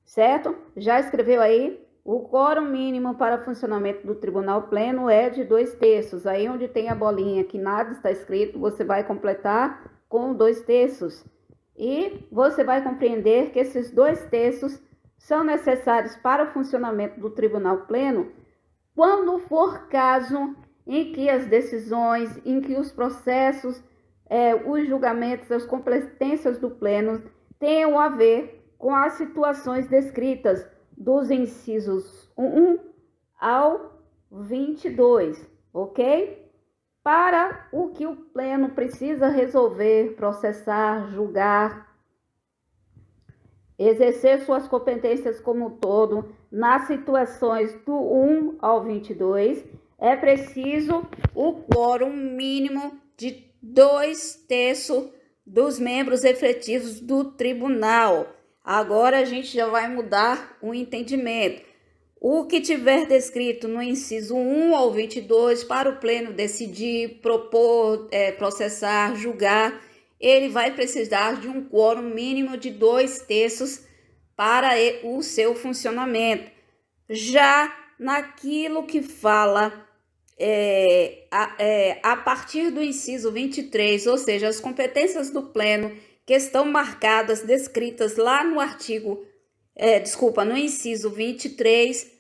certo? Já escreveu aí? O quórum mínimo para funcionamento do Tribunal Pleno é de 2/3. Aí onde tem a bolinha que nada está escrito, você vai completar com 2/3. E você vai compreender que esses 2/3 são necessários para o funcionamento do Tribunal Pleno quando for caso em que as decisões, em que os processos, os julgamentos, as competências do Pleno tenham a ver com as situações descritas dos incisos 1 ao 22, ok? Para o que o Pleno precisa resolver, processar, julgar, exercer suas competências como um todo, nas situações do 1 ao 22, é preciso o quórum mínimo de 2/3 dos membros efetivos do tribunal. Agora a gente já vai mudar o entendimento. O que tiver descrito no inciso 1 ao 22 para o pleno decidir, propor, processar, julgar, ele vai precisar de um quórum mínimo de 2/3 para o seu funcionamento. Já naquilo que fala a partir do inciso 23, ou seja, as competências do pleno que estão marcadas, descritas lá no no inciso 23,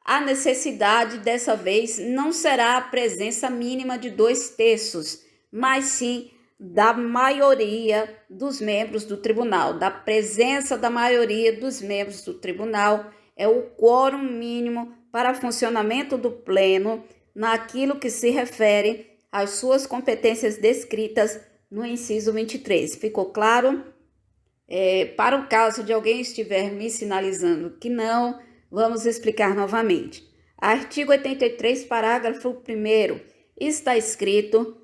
a necessidade dessa vez não será a presença mínima de 2/3, mas sim da maioria dos membros do tribunal. Da presença da maioria dos membros do tribunal é o quórum mínimo para funcionamento do pleno naquilo que se refere às suas competências descritas no inciso 23. Ficou claro? Para o caso de alguém estiver me sinalizando que não, vamos explicar novamente. Artigo 83, parágrafo 1º, está escrito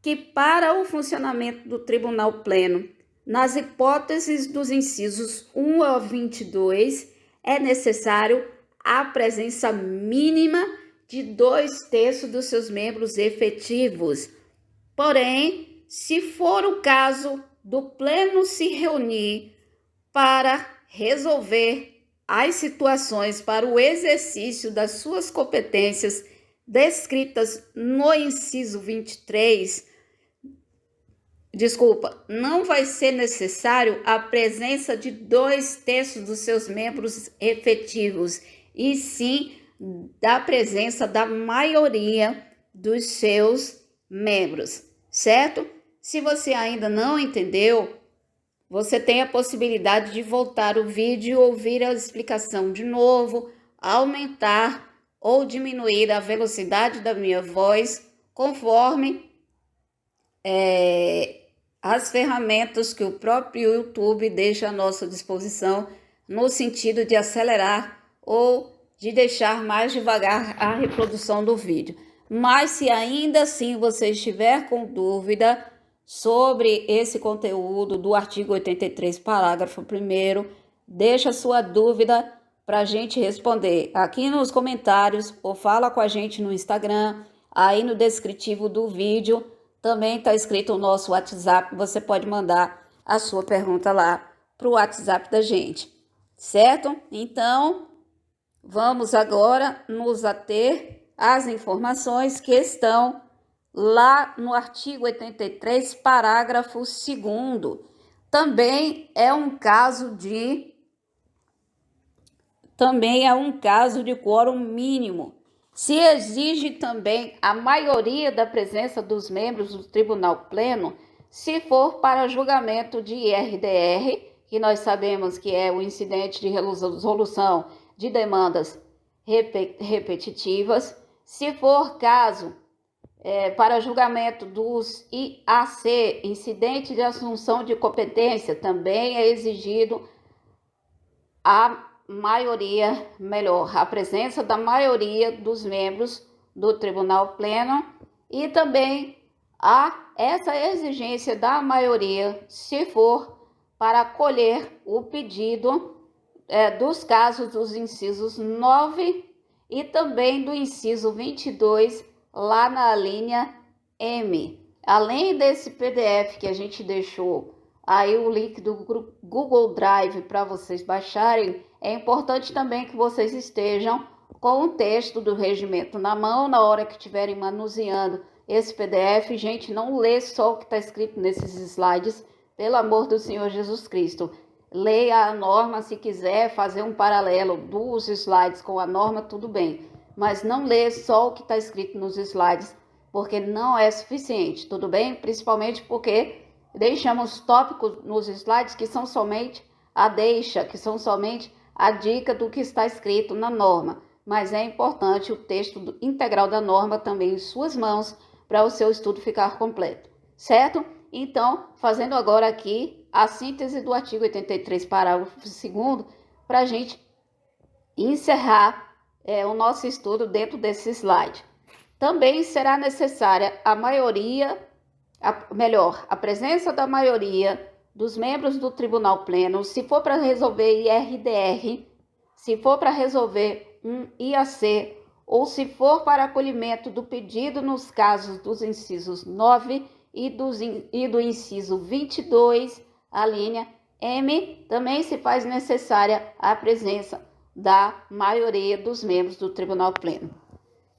que para o funcionamento do Tribunal Pleno, nas hipóteses dos incisos 1 ao 22, é necessário a presença mínima de 2/3 dos seus membros efetivos. Porém, se for o caso do pleno se reunir para resolver as situações para o exercício das suas competências descritas no inciso 23, não vai ser necessário a presença de 2/3 dos seus membros efetivos, e sim da presença da maioria dos seus membros, certo? Se você ainda não entendeu, você tem a possibilidade de voltar o vídeo e ouvir a explicação de novo, aumentar ou diminuir a velocidade da minha voz, conforme as ferramentas que o próprio YouTube deixa à nossa disposição, no sentido de acelerar ou de deixar mais devagar a reprodução do vídeo. Mas se ainda assim você estiver com dúvida sobre esse conteúdo do artigo 83, parágrafo 1º, deixa sua dúvida para a gente responder aqui nos comentários ou fala com a gente no Instagram. Aí no descritivo do vídeo também está escrito o nosso WhatsApp, você pode mandar a sua pergunta lá para o WhatsApp da gente, certo? Então, vamos agora nos ater às informações que estão lá no artigo 83, parágrafo 2º. Também é um caso de quórum mínimo. Se exige também a maioria da presença dos membros do Tribunal Pleno, se for para julgamento de IRDR, que nós sabemos que é o incidente de resolução de demandas repetitivas, se for caso para julgamento dos IAC, incidente de assunção de competência, também é exigido a presença da maioria dos membros do Tribunal Pleno, e também essa exigência da maioria se for para acolher o pedido dos casos dos incisos 9 e também do inciso 22, lá na linha M. Além desse PDF que a gente deixou aí o link do Google Drive para vocês baixarem, é importante também que vocês estejam com o texto do regimento na mão na hora que estiverem manuseando esse PDF. Gente, não lê só o que está escrito nesses slides, pelo amor do Senhor Jesus Cristo. Leia a norma, se quiser fazer um paralelo dos slides com a norma, tudo bem. Mas não lê só o que está escrito nos slides, porque não é suficiente, tudo bem? Principalmente porque deixamos tópicos nos slides que são somente a dica do que está escrito na norma. Mas é importante o texto integral da norma também em suas mãos para o seu estudo ficar completo, certo? Então, fazendo agora aqui a síntese do artigo 83, parágrafo 2º, para a gente encerrar o nosso estudo dentro desse slide. também será necessária a presença da maioria dos membros do Tribunal Pleno, se for para resolver IRDR, se for para resolver um IAC, ou se for para acolhimento do pedido nos casos dos incisos 9 e do inciso 22, a linha M, também se faz necessária a presença da maioria dos membros do Tribunal Pleno.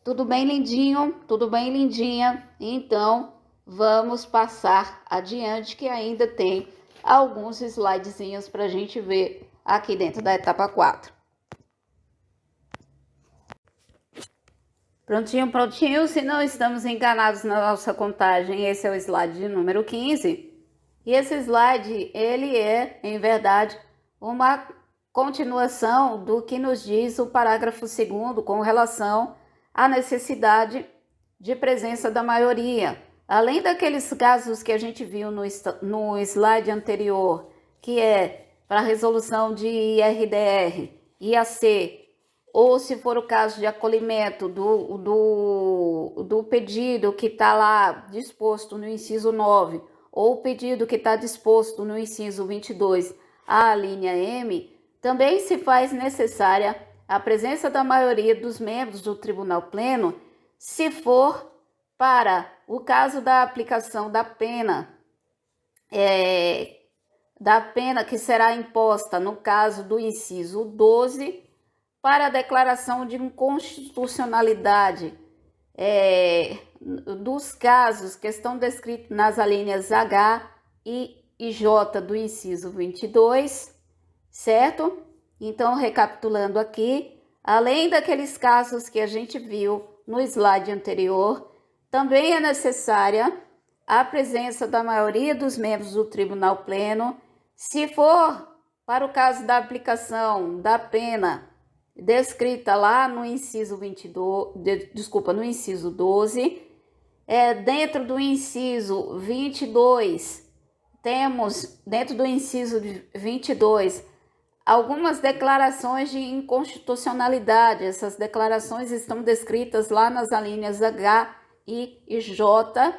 Tudo bem, lindinho? Tudo bem, lindinha? Então, vamos passar adiante, que ainda tem alguns slidezinhos para a gente ver aqui dentro da etapa 4. Prontinho, prontinho. Se não estamos enganados na nossa contagem, esse é o slide número 15. E esse slide, ele é, em verdade, uma continuação do que nos diz o parágrafo 2º com relação à necessidade de presença da maioria. Além daqueles casos que a gente viu no slide anterior, que é para resolução de IRDR, IAC, ou se for o caso de acolhimento do pedido que está lá disposto no inciso 9, ou o pedido que está disposto no inciso 22, a linha M, também se faz necessária a presença da maioria dos membros do Tribunal Pleno, se for para o caso da aplicação da pena que será imposta no caso do inciso 12, para a declaração de inconstitucionalidade dos casos que estão descritos nas alíneas H e J do inciso 22, certo? Então, recapitulando aqui, além daqueles casos que a gente viu no slide anterior, também é necessária a presença da maioria dos membros do Tribunal Pleno, se for para o caso da aplicação da pena descrita lá no inciso 22, no inciso 12, dentro do inciso 22, temos, dentro do inciso 22, algumas declarações de inconstitucionalidade. Essas declarações estão descritas lá nas alíneas H e J.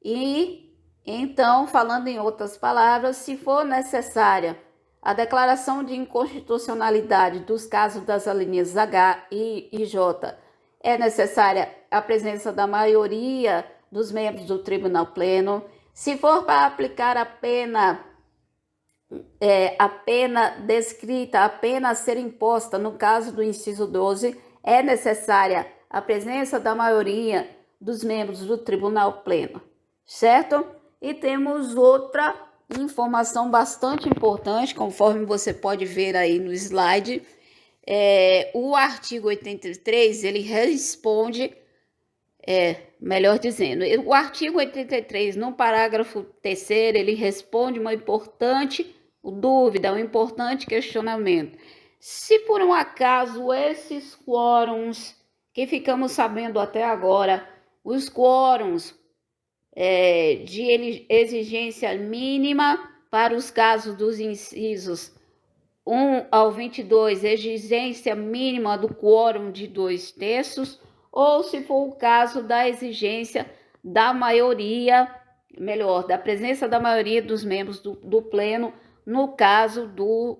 E, então, falando em outras palavras, se for necessária a declaração de inconstitucionalidade dos casos das alíneas H e J, é necessária a presença da maioria dos membros do Tribunal Pleno. Se for para aplicar a pena descrita, a pena a ser imposta no caso do inciso 12, é necessária a presença da maioria dos membros do Tribunal Pleno, certo? E temos outra informação bastante importante, conforme você pode ver aí no slide. O artigo 83, ele responde, melhor dizendo, o artigo 83, no parágrafo 3º, ele responde uma importante dúvida, um importante questionamento. Se por um acaso esses quórums que ficamos sabendo até agora, os quórums de exigência mínima para os casos dos incisos 1 ao 22, exigência mínima do quórum de 2/3, ou se for o caso da exigência da maioria, da presença da maioria dos membros do Pleno, no caso do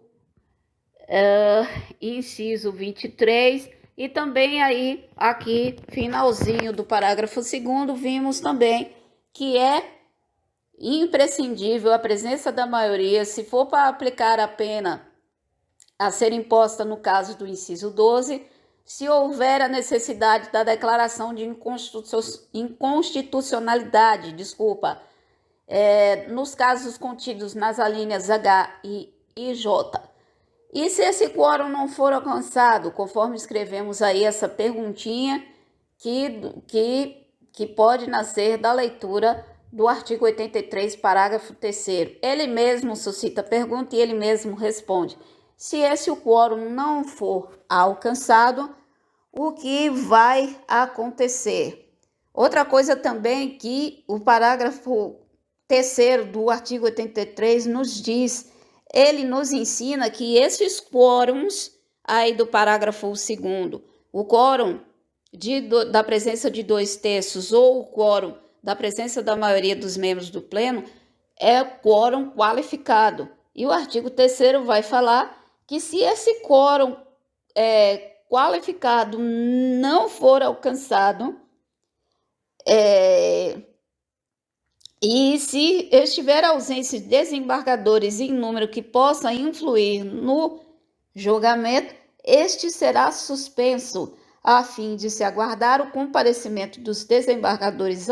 inciso 23, e também aí, aqui, finalzinho do parágrafo 2º, vimos também que é imprescindível a presença da maioria se for para aplicar a pena a ser imposta no caso do inciso 12, se houver a necessidade da declaração de inconstitucionalidade, nos casos contidos nas alíneas H e J. E se esse quórum não for alcançado, conforme escrevemos aí essa perguntinha que pode nascer da leitura do artigo 83, parágrafo 3º. Ele mesmo suscita a pergunta e ele mesmo responde. Se esse quórum não for alcançado, o que vai acontecer? Outra coisa também que o parágrafo 3º do artigo 83 nos diz, ele nos ensina que esses quórums aí do parágrafo 2º, o quórum da presença de 2/3 ou o quórum da presença da maioria dos membros do pleno é quórum qualificado. E o artigo 3º vai falar que se esse quórum qualificado não for alcançado, e se estiver ausência de desembargadores em número que possa influir no julgamento, este será suspenso, a fim de se aguardar o comparecimento dos desembargadores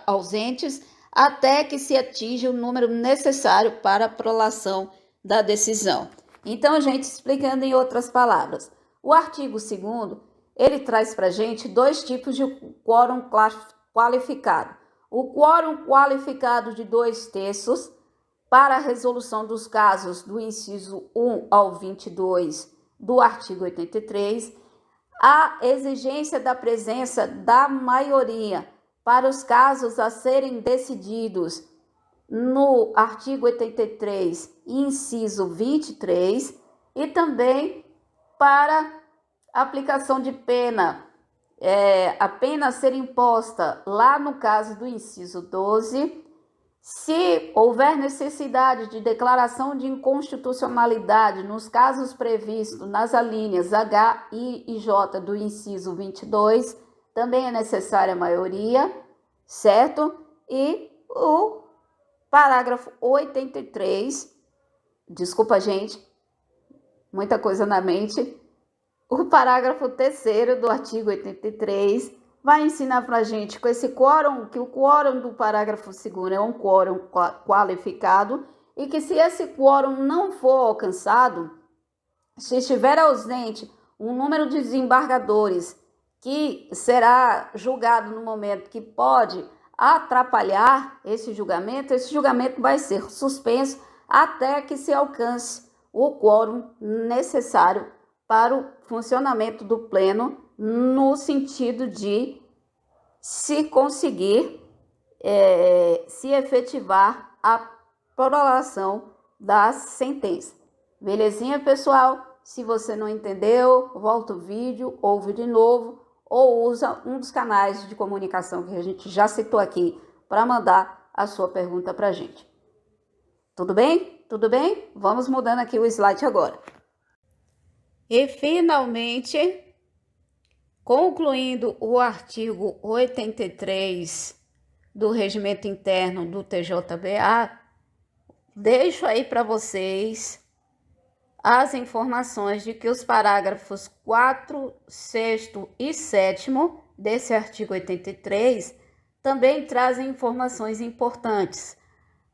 ausentes até que se atinja o número necessário para a prolação da decisão. Então, gente, explicando em outras palavras, o artigo 2º, ele traz para a gente 2 tipos de quórum qualificado. O quórum qualificado de 2/3 para a resolução dos casos do inciso 1 ao 22 do artigo 83, a exigência da presença da maioria para os casos a serem decididos no artigo 83, inciso 23, e também para aplicação de pena, a pena a ser imposta lá no caso do inciso 12, se houver necessidade de declaração de inconstitucionalidade nos casos previstos nas alíneas H, I e J do inciso 22, também é necessária a maioria, certo? E o parágrafo 83, desculpa, gente, muita coisa na mente. O parágrafo 3º do artigo 83 vai ensinar para a gente com esse quórum, que o quórum do parágrafo 2º é um quórum qualificado e que se esse quórum não for alcançado, se estiver ausente um número de desembargadores que será julgado no momento que pode atrapalhar esse julgamento vai ser suspenso até que se alcance o quórum necessário para o funcionamento do pleno, no sentido de se conseguir se efetivar a prolação da sentença. Belezinha, pessoal? Se você não entendeu, volta o vídeo, ouve de novo ou usa um dos canais de comunicação que a gente já citou aqui para mandar a sua pergunta para a gente. Tudo bem? Tudo bem? Vamos mudando aqui o slide agora. E, finalmente, concluindo o artigo 83 do Regimento Interno do TJBA, deixo aí para vocês as informações de que os parágrafos 4º, 6º e 7º desse artigo 83 também trazem informações importantes,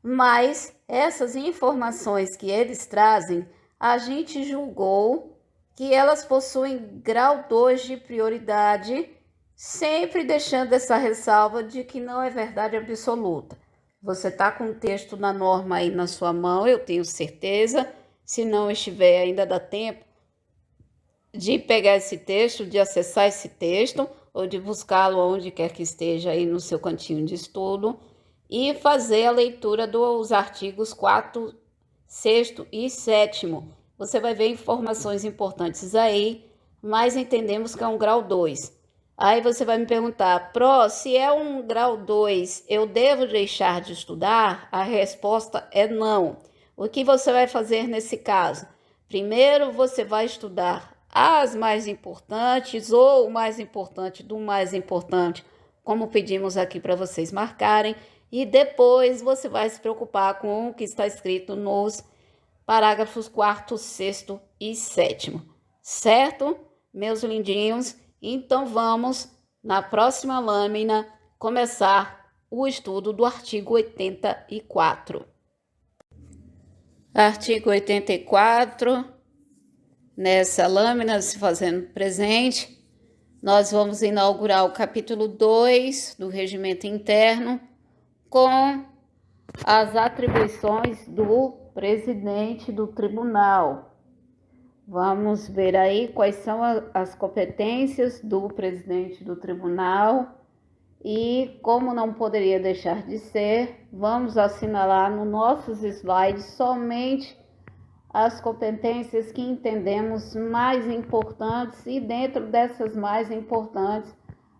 mas essas informações que eles trazem, a gente julgou que elas possuem grau 2 de prioridade, sempre deixando essa ressalva de que não é verdade absoluta. Você está com o texto da norma aí na sua mão, eu tenho certeza. Se não estiver, ainda dá tempo de pegar esse texto, de acessar esse texto, ou de buscá-lo onde quer que esteja aí no seu cantinho de estudo, e fazer a leitura dos artigos 4º, 6º e 7º. Você vai ver informações importantes aí, mas entendemos que é um grau 2. Aí você vai me perguntar, se é um grau 2, eu devo deixar de estudar? A resposta é não. O que você vai fazer nesse caso? Primeiro, você vai estudar as mais importantes ou o mais importante do mais importante, como pedimos aqui para vocês marcarem, e depois você vai se preocupar com o que está escrito nos parágrafos 4º, 6º e 7º. Certo, meus lindinhos? Então vamos, na próxima lâmina, começar o estudo do artigo 84. Artigo 84, nessa lâmina se fazendo presente, nós vamos inaugurar o capítulo 2 do Regimento Interno com as atribuições do presidente do tribunal. Vamos ver aí quais são as competências do presidente do tribunal. E, como não poderia deixar de ser, vamos assinalar nos nossos slides somente as competências que entendemos mais importantes, e dentro dessas mais importantes,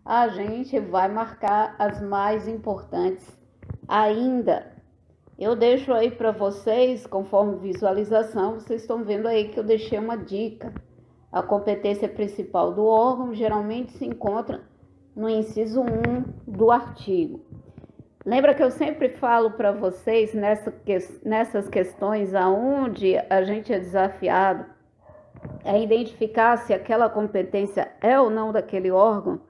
a gente vai marcar as mais importantes ainda. Eu deixo aí para vocês, conforme visualização, vocês estão vendo aí que eu deixei uma dica. A competência principal do órgão geralmente se encontra no inciso 1 do artigo. Lembra que eu sempre falo para vocês nessas questões aonde a gente é desafiado a identificar se aquela competência é ou não daquele órgão,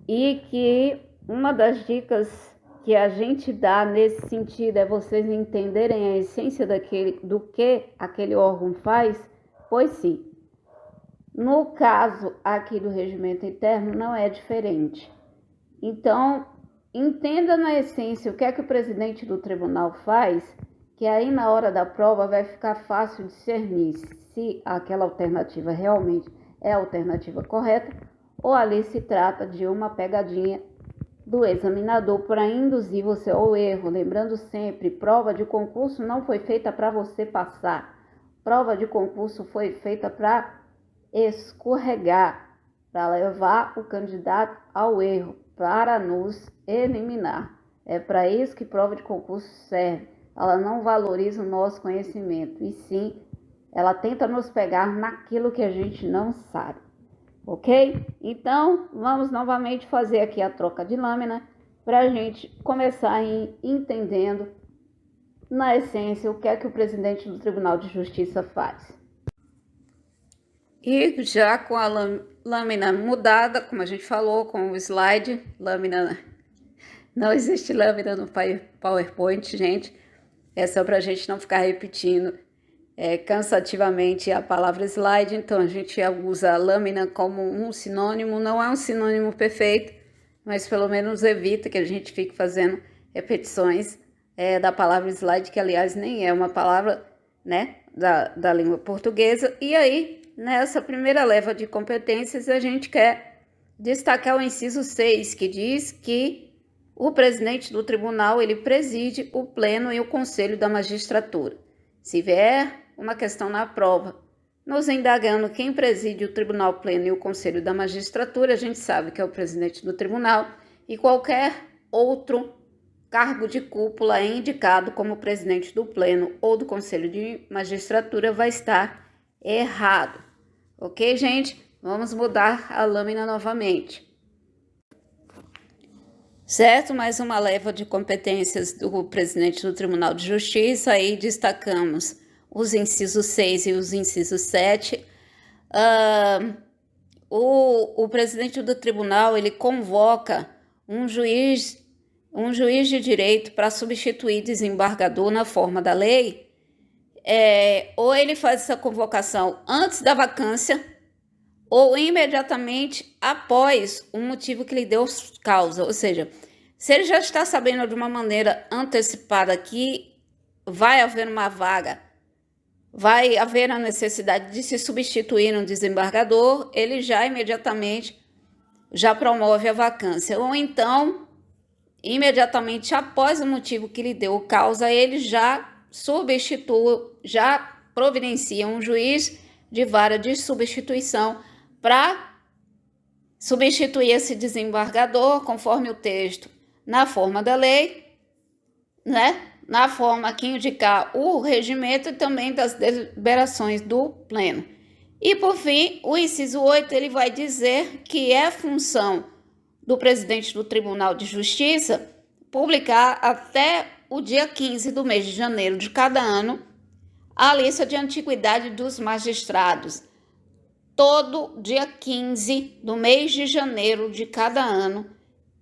e que uma das dicas que a gente dá nesse sentido é vocês entenderem a essência do que aquele órgão faz, pois sim. No caso aqui do regimento interno não é diferente. Então, entenda na essência o que é que o presidente do tribunal faz, que aí na hora da prova vai ficar fácil discernir se aquela alternativa realmente é a alternativa correta ou ali se trata de uma pegadinha do examinador para induzir você ao erro. Lembrando sempre, prova de concurso não foi feita para você passar. Prova de concurso foi feita para escorregar, para levar o candidato ao erro, para nos eliminar. É para isso que prova de concurso serve. Ela não valoriza o nosso conhecimento, e sim, ela tenta nos pegar naquilo que a gente não sabe. Ok? Então, vamos novamente fazer aqui a troca de lâmina para a gente começar entendendo, na essência, o que é que o presidente do Tribunal de Justiça faz. E já com a lâmina mudada, como a gente falou, com o slide, lâmina, não existe lâmina no PowerPoint, gente, é só para a gente não ficar repetindo cansativamente a palavra slide, então a gente usa a lâmina como um sinônimo, não é um sinônimo perfeito, mas pelo menos evita que a gente fique fazendo repetições da palavra slide, que aliás nem é uma palavra, né, da língua portuguesa. E aí, nessa primeira leva de competências, a gente quer destacar o inciso 6, que diz que o presidente do tribunal, ele preside o pleno e o conselho da magistratura. Se vier uma questão na prova, nos indagando quem preside o tribunal pleno e o conselho da magistratura, a gente sabe que é o presidente do tribunal, e qualquer outro cargo de cúpula indicado como presidente do pleno ou do conselho de magistratura vai estar errado. Ok, gente? Vamos mudar a lâmina novamente. Certo? Mais uma leva de competências do presidente do Tribunal de Justiça. Aí destacamos os incisos 6 e os incisos 7. O presidente do tribunal, ele convoca um juiz de direito para substituir desembargador na forma da lei, ou ele faz essa convocação antes da vacância ou imediatamente após o motivo que lhe deu causa. Ou seja, se ele já está sabendo de uma maneira antecipada que vai haver uma vaga, vai haver a necessidade de se substituir um desembargador, ele já imediatamente já promove a vacância. Ou então, imediatamente após o motivo que lhe deu causa, ele já substitui, já providencia um juiz de vara de substituição para substituir esse desembargador, conforme o texto, na forma da lei, né? Na forma que indicar o regimento e também das deliberações do pleno. E, por fim, o inciso 8, ele vai dizer que é função do presidente do Tribunal de Justiça publicar até o dia 15 do mês de janeiro de cada ano a lista de antiguidade dos magistrados. Todo dia 15 do mês de janeiro de cada ano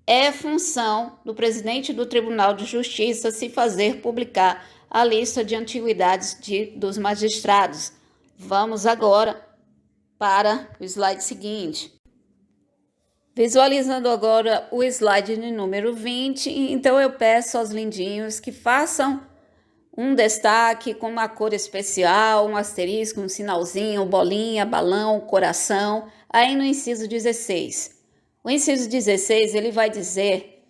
é função do presidente do Tribunal de Justiça se fazer publicar a lista de antiguidades dos magistrados. Vamos agora para o slide seguinte. Visualizando agora o slide de número 20, então eu peço aos lindinhos que façam um destaque com uma cor especial, um asterisco, um sinalzinho, bolinha, balão, coração, aí no inciso 16. O inciso 16, ele vai dizer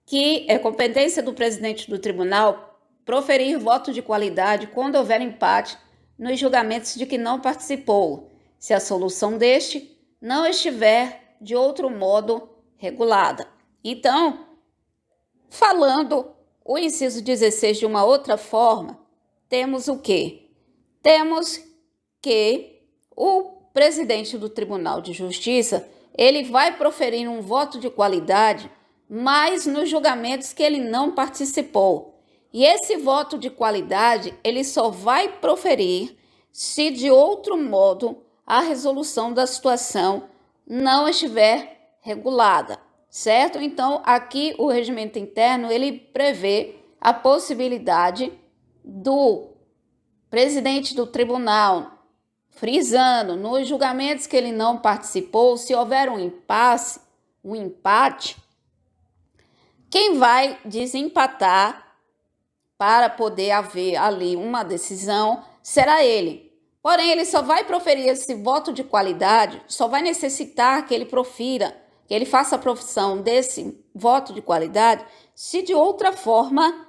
que é competência do presidente do tribunal proferir voto de qualidade quando houver empate nos julgamentos de que não participou, se a solução deste não estiver de outro modo regulada. Então, falando o inciso 16 de uma outra forma, temos o quê? Temos que o presidente do Tribunal de Justiça, ele vai proferir um voto de qualidade, mas nos julgamentos que ele não participou. E esse voto de qualidade, ele só vai proferir se de outro modo a resolução da situação não estiver regulada, certo? Então, aqui o regimento interno, ele prevê a possibilidade do presidente do tribunal, frisando, nos julgamentos que ele não participou, se houver um empate, quem vai desempatar para poder haver ali uma decisão será ele. Porém, ele só vai proferir esse voto de qualidade, só vai necessitar que ele profira, que ele faça a profissão desse voto de qualidade, se de outra forma,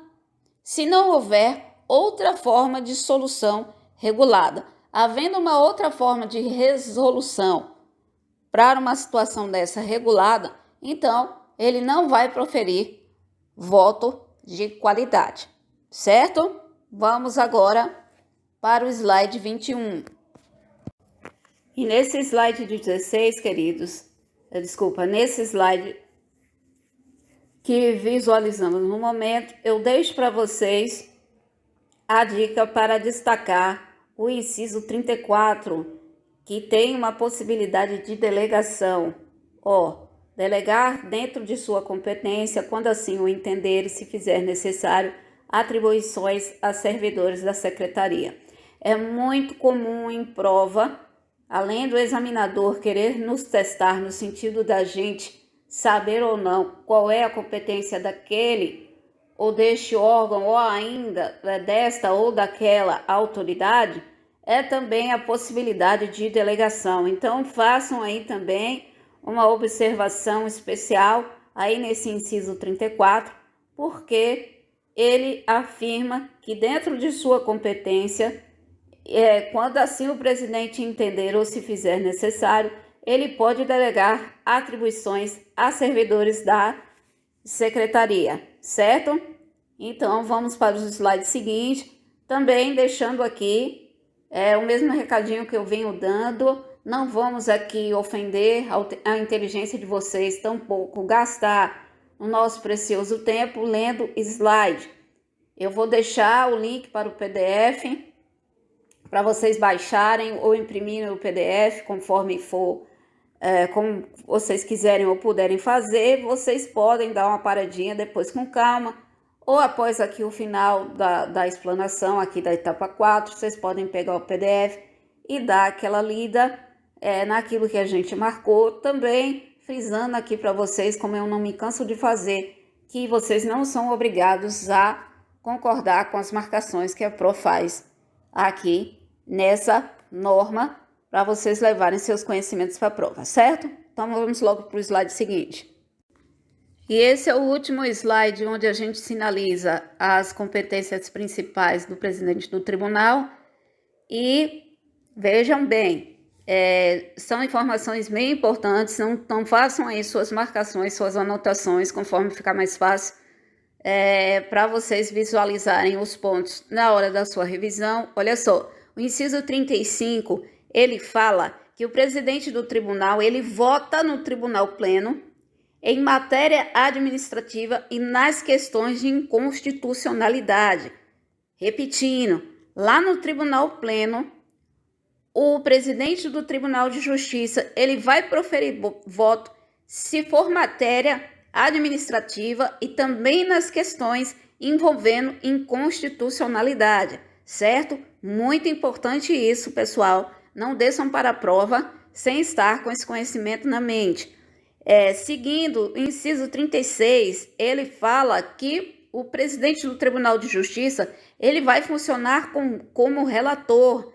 se não houver outra forma de solução regulada. Havendo uma outra forma de resolução para uma situação dessa regulada, então ele não vai proferir voto de qualidade, certo? Vamos agora para o slide 21. E nesse slide 16, queridos, nesse slide que visualizamos no momento, eu deixo para vocês a dica para destacar o inciso 34, que tem uma possibilidade de delegação. Delegar dentro de sua competência, quando assim o entender e se fizer necessário, atribuições a servidores da secretaria. É muito comum em prova, além do examinador querer nos testar no sentido da gente saber ou não qual é a competência daquele ou deste órgão, ou ainda desta ou daquela autoridade, é também a possibilidade de delegação. Então, façam aí também uma observação especial aí nesse inciso 34, porque ele afirma que dentro de sua competência, quando assim o presidente entender ou se fizer necessário, ele pode delegar atribuições a servidores da secretaria, certo? Então, vamos para os slides seguintes, também deixando aqui o mesmo recadinho que eu venho dando. Não vamos aqui ofender a inteligência de vocês, tampouco gastar o nosso precioso tempo lendo slide. Eu vou deixar o link para o PDF para vocês baixarem ou imprimirem o PDF, conforme for, como vocês quiserem ou puderem fazer. Vocês podem dar uma paradinha depois com calma, ou após aqui o final da explanação aqui da etapa 4, vocês podem pegar o PDF e dar aquela lida naquilo que a gente marcou, também frisando aqui para vocês, como eu não me canso de fazer, que vocês não são obrigados a concordar com as marcações que a Pro faz aqui nessa norma, para vocês levarem seus conhecimentos para a prova, certo? Então vamos logo para o slide seguinte. E esse é o último slide onde a gente sinaliza as competências principais do presidente do tribunal. E vejam bem, são informações bem importantes, então façam aí suas marcações, suas anotações, conforme ficar mais fácil, para vocês visualizarem os pontos na hora da sua revisão. Olha só, o inciso 35, ele fala que o presidente do tribunal, ele vota no tribunal pleno em matéria administrativa e nas questões de inconstitucionalidade. Repetindo, lá no tribunal pleno, o presidente do Tribunal de Justiça, ele vai proferir voto se for matéria administrativa e também nas questões envolvendo inconstitucionalidade, certo? Muito importante isso, pessoal. Não desçam para a prova sem estar com esse conhecimento na mente. Seguindo o inciso 36, ele fala que o presidente do Tribunal de Justiça, ele vai funcionar como relator.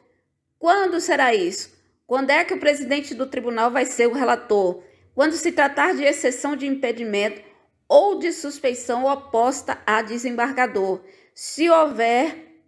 Quando será isso? Quando é que o presidente do tribunal vai ser o relator? Quando se tratar de exceção de impedimento ou de suspeição oposta a desembargador. Se houver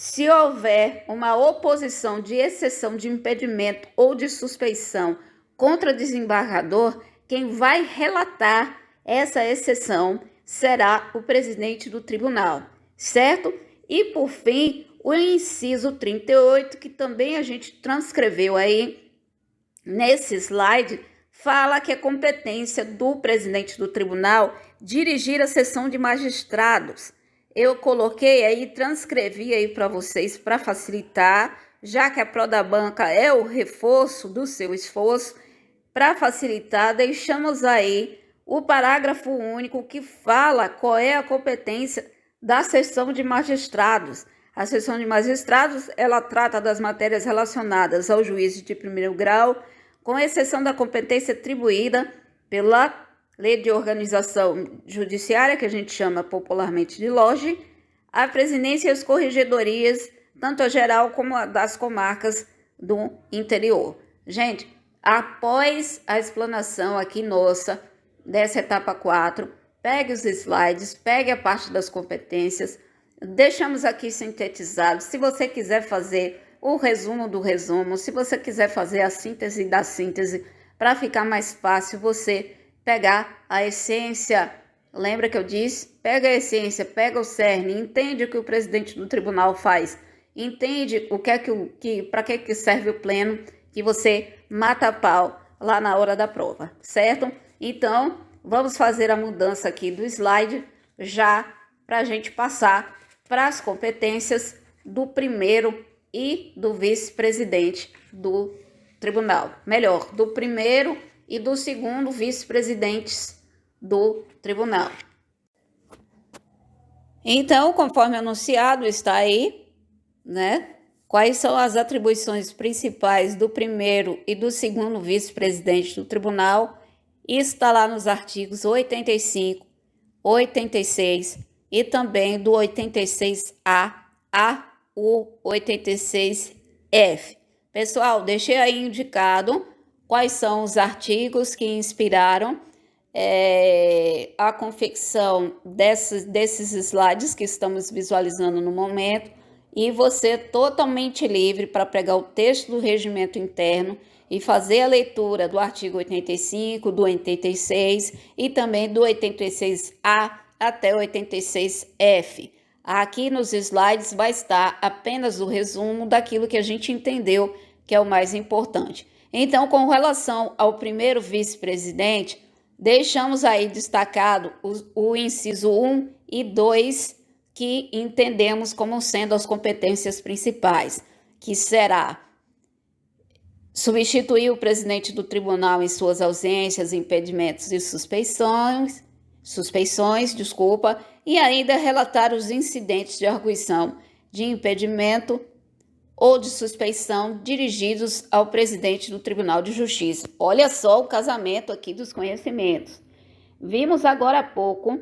Se houver uma oposição de exceção de impedimento ou de suspeição contra desembargador, quem vai relatar essa exceção será o presidente do tribunal, certo? E, por fim, o inciso 38, que também a gente transcreveu aí nesse slide, fala que é competência do presidente do tribunal dirigir a sessão de magistrados. Eu coloquei aí, transcrevi aí para vocês para facilitar, já que a Prodabanca é o reforço do seu esforço. Para facilitar, deixamos aí o parágrafo único que fala qual é a competência da sessão de magistrados. A sessão de magistrados, ela trata das matérias relacionadas ao juízo de primeiro grau, com exceção da competência atribuída pela Lei de Organização Judiciária, que a gente chama popularmente de LOJ, a presidência e as corregedorias, tanto a geral como a das comarcas do interior. Gente, após a explanação aqui nossa dessa etapa 4, pegue os slides, pegue a parte das competências, deixamos aqui sintetizado. Se você quiser fazer o resumo do resumo, se você quiser fazer a síntese da síntese, para ficar mais fácil você pegar a essência. Lembra que eu disse? Pega a essência, pega o cerne, entende o que o presidente do tribunal faz, entende o que é para que serve o pleno, que você mata a pau lá na hora da prova, certo? Então, vamos fazer a mudança aqui do slide já para a gente passar para as competências do primeiro e do vice-presidente do tribunal. Melhor, do primeiro e do segundo vice-presidentes do tribunal. Então, conforme anunciado, está aí, né? Quais são as atribuições principais do primeiro e do segundo vice-presidente do tribunal? Isso está lá nos artigos 85, 86 e também do 86A o 86F. Pessoal, deixei aí indicado quais são os artigos que inspiraram a confecção desses slides que estamos visualizando no momento, e você é totalmente livre para pegar o texto do regimento interno e fazer a leitura do artigo 85, do 86 e também do 86A até o 86F. Aqui nos slides vai estar apenas o resumo daquilo que a gente entendeu que é o mais importante. Então, com relação ao primeiro vice-presidente, deixamos aí destacado o inciso 1 e 2, que entendemos como sendo as competências principais, que será substituir o presidente do tribunal em suas ausências, impedimentos e suspeições, e ainda relatar os incidentes de arguição, de impedimento ou de suspeição dirigidos ao presidente do Tribunal de Justiça. Olha só o casamento aqui dos conhecimentos. Vimos agora há pouco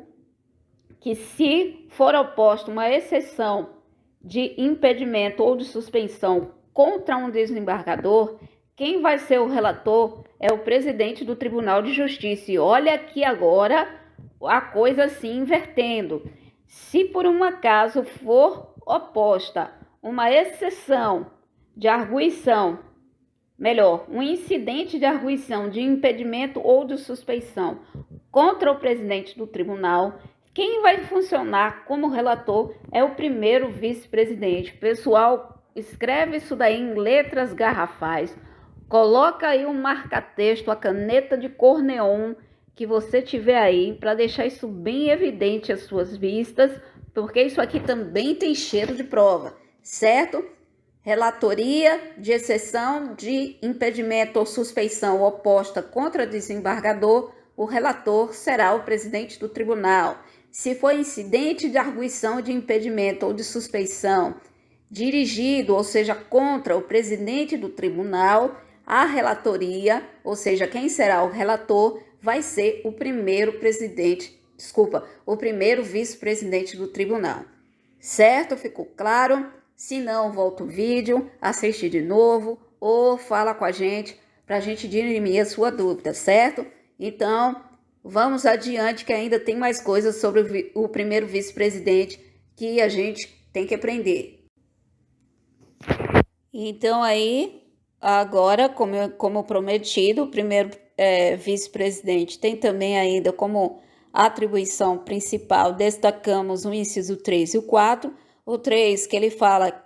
que, se for oposta uma exceção de impedimento ou de suspensão contra um desembargador, quem vai ser o relator é o presidente do Tribunal de Justiça. E olha aqui agora a coisa se invertendo. Se por um acaso for oposta uma exceção de arguição, um incidente de arguição, de impedimento ou de suspeição contra o presidente do tribunal, quem vai funcionar como relator é o primeiro vice-presidente. Pessoal, escreve isso daí em letras garrafais, coloca aí um marca-texto, a caneta de cor neon que você tiver aí, para deixar isso bem evidente às suas vistas, porque isso aqui também tem cheiro de prova, certo? Relatoria de exceção de impedimento ou suspeição oposta contra desembargador, o relator será o presidente do tribunal. Se for incidente de arguição de impedimento ou de suspeição dirigido, ou seja, contra o presidente do tribunal, a relatoria, ou seja, quem será o relator, vai ser o primeiro vice-presidente do tribunal. Certo? Ficou claro? Se não, volta o vídeo, assiste de novo ou fala com a gente para a gente dirimir a sua dúvida, certo? Então, vamos adiante, que ainda tem mais coisas sobre o primeiro vice-presidente que a gente tem que aprender. Então aí, agora, como prometido, o primeiro vice-presidente tem também ainda como atribuição principal, destacamos o inciso 3 e o 4. O 3, que ele fala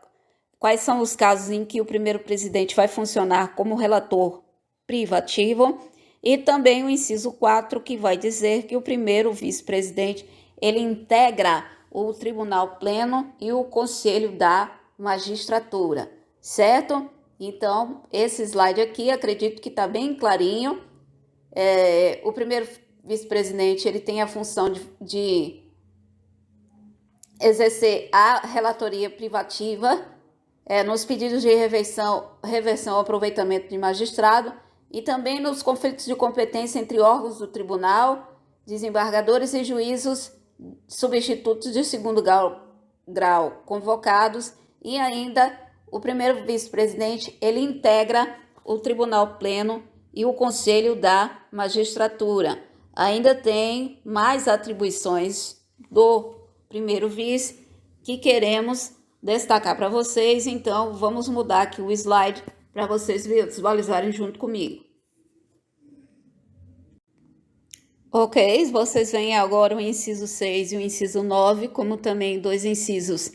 quais são os casos em que o primeiro presidente vai funcionar como relator privativo, e também o inciso 4, que vai dizer que o primeiro vice-presidente, ele integra o Tribunal Pleno e o Conselho da Magistratura, certo? Então, esse slide aqui, acredito que está bem clarinho. O primeiro vice-presidente, ele tem a função de exercer a relatoria privativa nos pedidos de reversão ou aproveitamento de magistrado e também nos conflitos de competência entre órgãos do tribunal, desembargadores e juízos substitutos de segundo grau convocados, e ainda o primeiro vice-presidente, ele integra o Tribunal Pleno e o Conselho da Magistratura. Ainda tem mais atribuições do primeiro vice que queremos destacar para vocês, então vamos mudar aqui o slide para vocês visualizarem junto comigo. Ok, vocês veem agora o inciso 6 e o inciso 9, como também dois incisos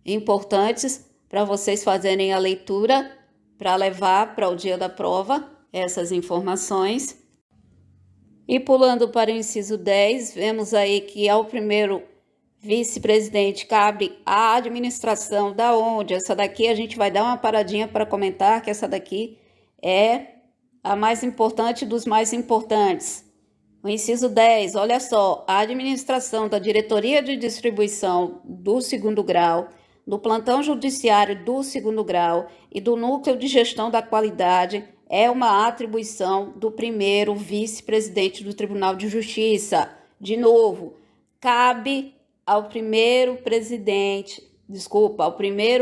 importantes para vocês fazerem a leitura, para levar para o dia da prova essas informações. E pulando para o inciso 10, vemos aí que ao primeiro vice-presidente cabe a administração da onde. Essa daqui a gente vai dar uma paradinha para comentar que essa daqui é a mais importante dos mais importantes. O inciso 10, olha só, a administração da diretoria de distribuição do segundo grau, do plantão judiciário do segundo grau e do núcleo de gestão da qualidade é uma atribuição do primeiro vice-presidente do Tribunal de Justiça. De novo, cabe ao primeiro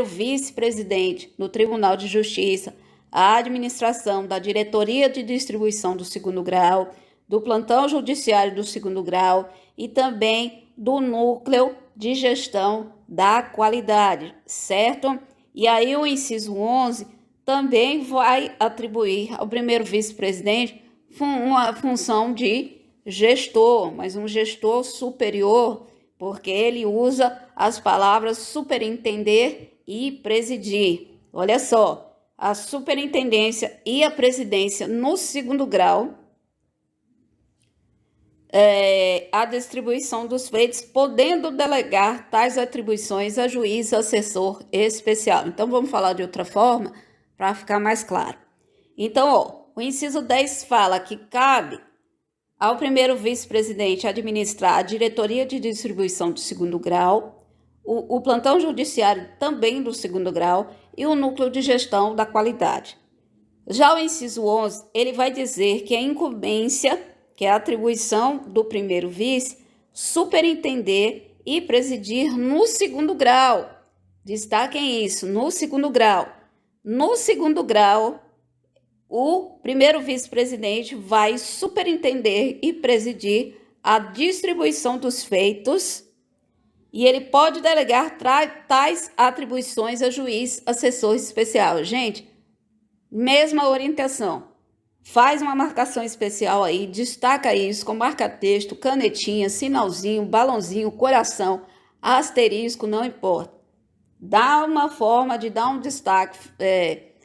vice-presidente do Tribunal de Justiça a administração da diretoria de distribuição do segundo grau, do plantão judiciário do segundo grau e também do núcleo de gestão da qualidade, certo? E aí o inciso 11 também vai atribuir ao primeiro vice-presidente uma função de gestor, mas um gestor superior, porque ele usa as palavras superintender e presidir. Olha só, a superintendência e a presidência no segundo grau, a distribuição dos feitos, podendo delegar tais atribuições a juiz assessor especial. Então, vamos falar de outra forma para ficar mais claro. Então, o inciso 10 fala que cabe ao primeiro vice-presidente administrar a diretoria de distribuição do segundo grau, o plantão judiciário também do segundo grau e o núcleo de gestão da qualidade. Já o inciso 11, ele vai dizer que a incumbência, que é a atribuição do primeiro vice, superintender e presidir no segundo grau. Destaquem isso, no segundo grau. No segundo grau, o primeiro vice-presidente vai superintender e presidir a distribuição dos feitos e ele pode delegar tais atribuições a juiz assessor especial. Gente, mesma orientação. Faz uma marcação especial aí, destaca isso com marca-texto, canetinha, sinalzinho, balãozinho, coração, asterisco, não importa. Dá uma forma de dar um destaque,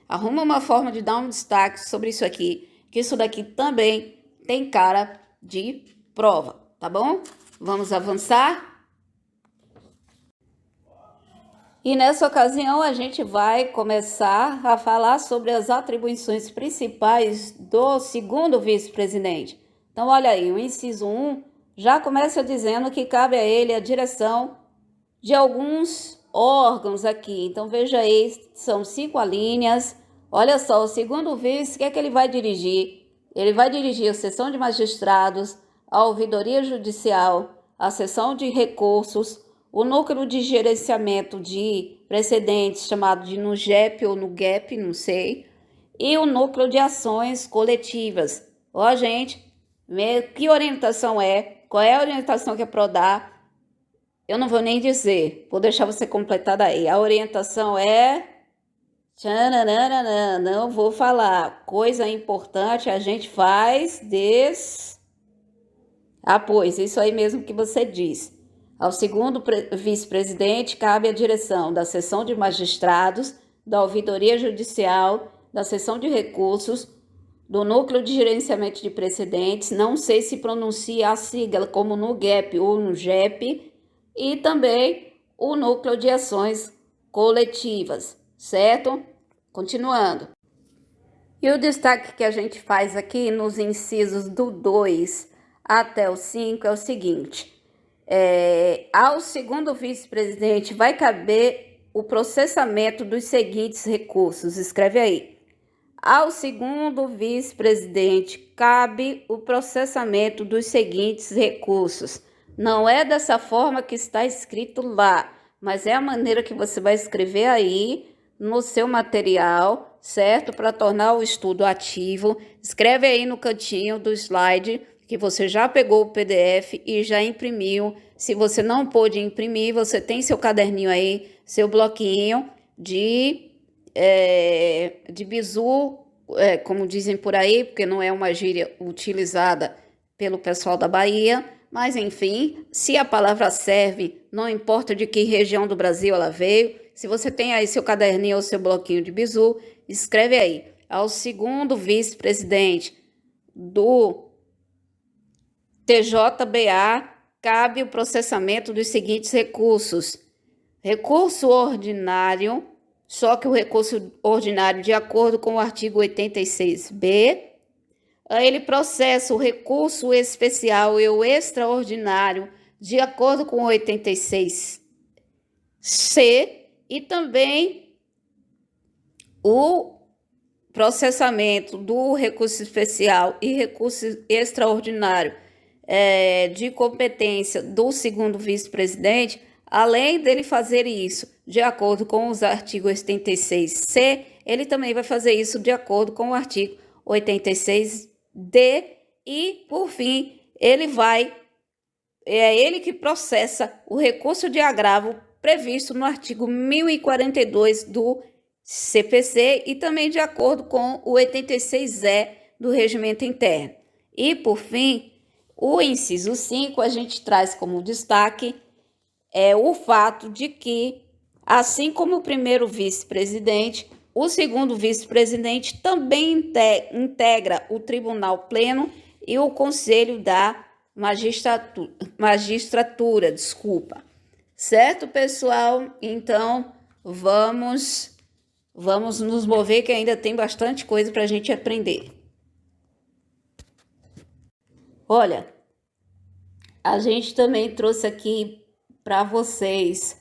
arruma uma forma de dar um destaque sobre isso aqui, que isso daqui também tem cara de prova, tá bom? Vamos avançar? E nessa ocasião a gente vai começar a falar sobre as atribuições principais do segundo vice-presidente. Então, olha aí, o inciso 1 já começa dizendo que cabe a ele a direção de alguns órgãos aqui. Então, veja aí, são 5 alíneas. Olha só, o segundo vice, o que é que ele vai dirigir? Ele vai dirigir a sessão de magistrados, a ouvidoria judicial, a sessão de recursos, o núcleo de gerenciamento de precedentes, chamado de NUGEP ou NUGEP, não sei, e o núcleo de ações coletivas. Ó, gente, que orientação é? Qual é a orientação que a PRO dá? Eu não vou nem dizer, vou deixar você completar daí. A orientação é Tchananana, não vou falar. Coisa importante a gente faz pois, isso aí mesmo que você diz. Ao segundo vice-presidente cabe a direção da seção de magistrados, da ouvidoria judicial, da seção de recursos, do núcleo de gerenciamento de precedentes, não sei se pronuncia a sigla como no GAP ou no GEP, e também o núcleo de ações coletivas, certo? Continuando. E o destaque que a gente faz aqui nos incisos do 2 até o 5 é o seguinte: ao segundo vice-presidente vai caber o processamento dos seguintes recursos. Escreve aí. Ao segundo vice-presidente cabe o processamento dos seguintes recursos. Não é dessa forma que está escrito lá, mas é a maneira que você vai escrever aí no seu material, certo? Para tornar o estudo ativo. Escreve aí no cantinho do slide que você já pegou o PDF e já imprimiu. Se você não pôde imprimir, você tem seu caderninho aí, seu bloquinho de bizu, como dizem por aí, porque não é uma gíria utilizada pelo pessoal da Bahia, mas enfim, se a palavra serve, não importa de que região do Brasil ela veio, se você tem aí seu caderninho ou seu bloquinho de bizu, escreve aí. Ao segundo vice-presidente do TJBA cabe o processamento dos seguintes recursos: recurso ordinário, só que o recurso ordinário, de acordo com o artigo 86b, ele processa o recurso especial e o extraordinário, de acordo com o 86c, e também o processamento do recurso especial e recurso extraordinário de competência do segundo vice-presidente. Além dele fazer isso de acordo com os artigos 86c, ele também vai fazer isso de acordo com o artigo 86d e, por fim, é ele que processa o recurso de agravo previsto no artigo 1042 do CPC e também de acordo com o 86E do Regimento Interno. E, por fim, o inciso 5 a gente traz como destaque o fato de que, assim como o primeiro vice-presidente, o segundo vice-presidente também integra o Tribunal Pleno e o Conselho da Magistratura, Certo, pessoal? Então, vamos nos mover, que ainda tem bastante coisa para a gente aprender. Olha, a gente também trouxe aqui para vocês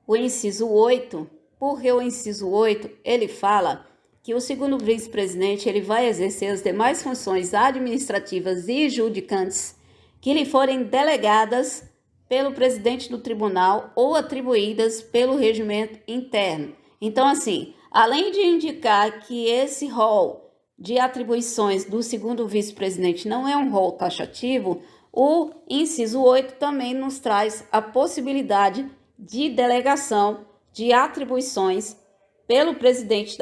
o inciso 8, porque o inciso 8, ele fala que o segundo vice-presidente ele vai exercer as demais funções administrativas e judicantes que lhe forem delegadas pelo presidente do tribunal ou atribuídas pelo regimento interno. Então, assim, além de indicar que esse rol de atribuições do segundo vice-presidente não é um rol taxativo, o inciso 8 também nos traz a possibilidade de delegação de atribuições pelo presidente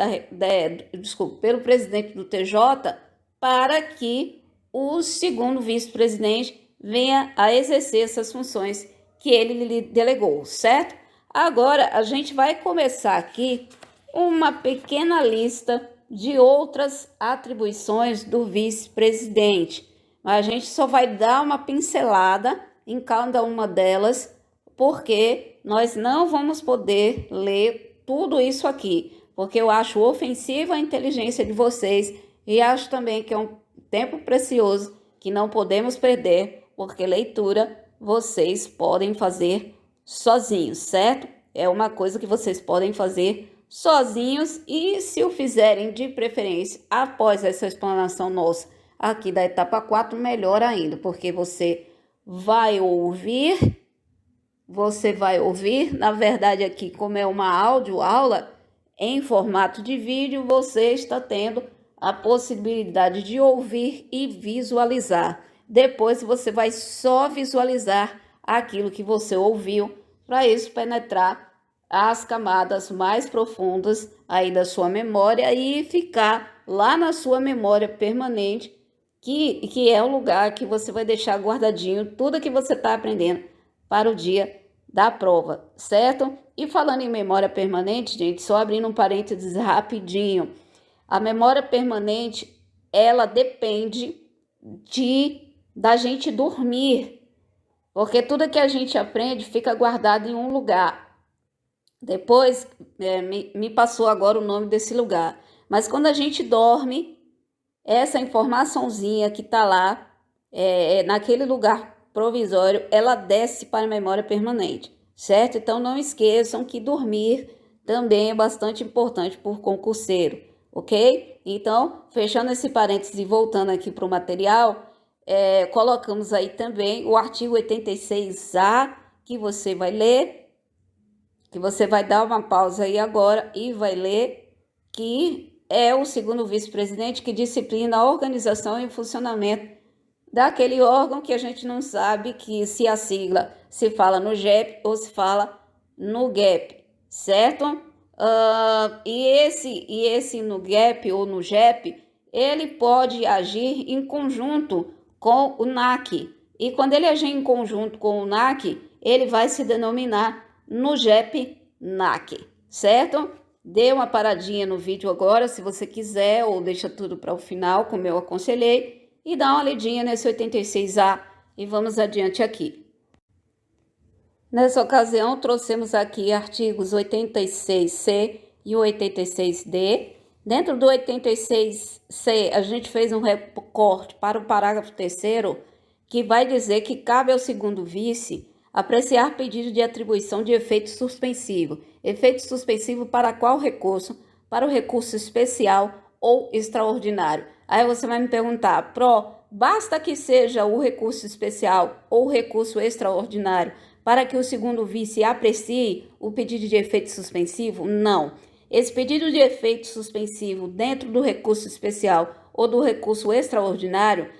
pelo presidente do TJ para que o segundo vice-presidente venha a exercer essas funções que ele lhe delegou, certo? Agora, a gente vai começar aqui uma pequena lista de outras atribuições do vice-presidente. A gente só vai dar uma pincelada em cada uma delas, porque nós não vamos poder ler tudo isso aqui, porque eu acho ofensiva a inteligência de vocês e acho também que é um tempo precioso que não podemos perder, porque leitura vocês podem fazer sozinhos, certo? É uma coisa que vocês podem fazer sozinhos e, se o fizerem de preferência após essa explanação nossa aqui da etapa 4, melhor ainda, porque você vai ouvir, na verdade aqui, como é uma aula em formato de vídeo, você está tendo a possibilidade de ouvir e visualizar. Depois você vai só visualizar aquilo que você ouviu, para isso penetrar as camadas mais profundas aí da sua memória e ficar lá na sua memória permanente, que é o lugar que você vai deixar guardadinho tudo que você está aprendendo para o dia da prova, certo? E falando em memória permanente, gente, só abrindo um parênteses rapidinho, a memória permanente, ela depende da gente dormir, porque tudo que a gente aprende fica guardado em um lugar. Depois, me passou agora o nome desse lugar. Mas quando a gente dorme, essa informaçãozinha que está lá, naquele lugar provisório, ela desce para a memória permanente, certo? Então, não esqueçam que dormir também é bastante importante por concurseiro, ok? Então, fechando esse parênteses e voltando aqui para o material, colocamos aí também o artigo 86A, que você vai ler, que você vai dar uma pausa aí agora e vai ler, que é o segundo vice-presidente que disciplina a organização e o funcionamento daquele órgão que a gente não sabe que se a sigla se fala no GEP ou se fala no GEP, certo? E esse no GEP ou no GEP, ele pode agir em conjunto com o NAC. E quando ele agir em conjunto com o NAC, ele vai se denominar no GEP-NAC, certo? Dê uma paradinha no vídeo agora, se você quiser, ou deixa tudo para o final, como eu aconselhei, e dá uma lidinha nesse 86A e vamos adiante aqui. Nessa ocasião, trouxemos aqui artigos 86C e 86D. Dentro do 86C, a gente fez um recorte para o parágrafo 3º, que vai dizer que cabe ao segundo vice apreciar pedido de atribuição de efeito suspensivo. Efeito suspensivo para qual recurso? Para o recurso especial ou extraordinário. Aí você vai me perguntar, basta que seja o recurso especial ou o recurso extraordinário para que o segundo vice aprecie o pedido de efeito suspensivo? Não. Esse pedido de efeito suspensivo dentro do recurso especial ou do recurso extraordinário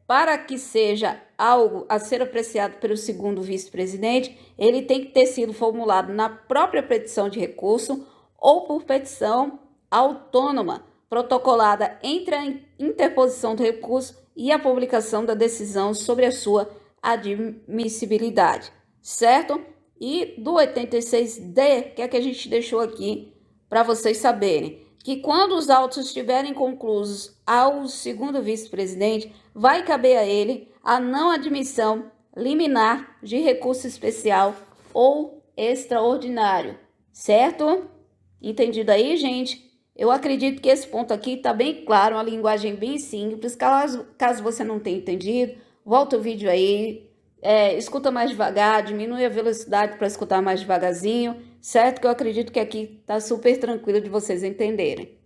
para que seja algo a ser apreciado pelo segundo vice-presidente, ele tem que ter sido formulado na própria petição de recurso ou por petição autônoma, protocolada entre a interposição do recurso e a publicação da decisão sobre a sua admissibilidade, certo? E do 86D, que é que a gente deixou aqui para vocês saberem, que quando os autos estiverem conclusos ao segundo vice-presidente, vai caber a ele a não admissão liminar de recurso especial ou extraordinário, certo? Entendido aí, gente? Eu acredito que esse ponto aqui está bem claro, uma linguagem bem simples. Caso você não tenha entendido, volta o vídeo aí, escuta mais devagar, diminui a velocidade para escutar mais devagarzinho, certo? Que eu acredito que aqui está super tranquilo de vocês entenderem.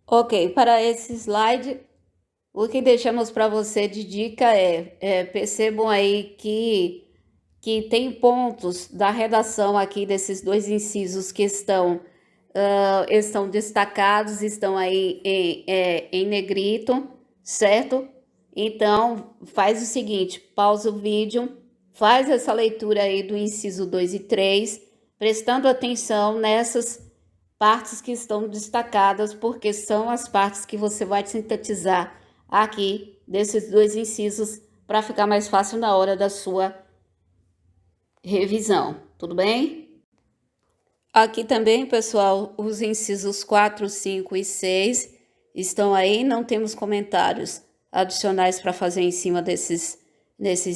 Ok, para esse slide, o que deixamos para você de dica percebam aí que tem pontos da redação aqui desses dois incisos que estão destacados, estão aí em negrito, certo? Então, faz o seguinte, pausa o vídeo, faz essa leitura aí do inciso 2 e 3, prestando atenção nessas partes que estão destacadas, porque são as partes que você vai sintetizar aqui desses dois incisos para ficar mais fácil na hora da sua revisão, tudo bem? Aqui também, pessoal, os incisos 4, 5 e 6 estão aí, não temos comentários adicionais para fazer em cima desses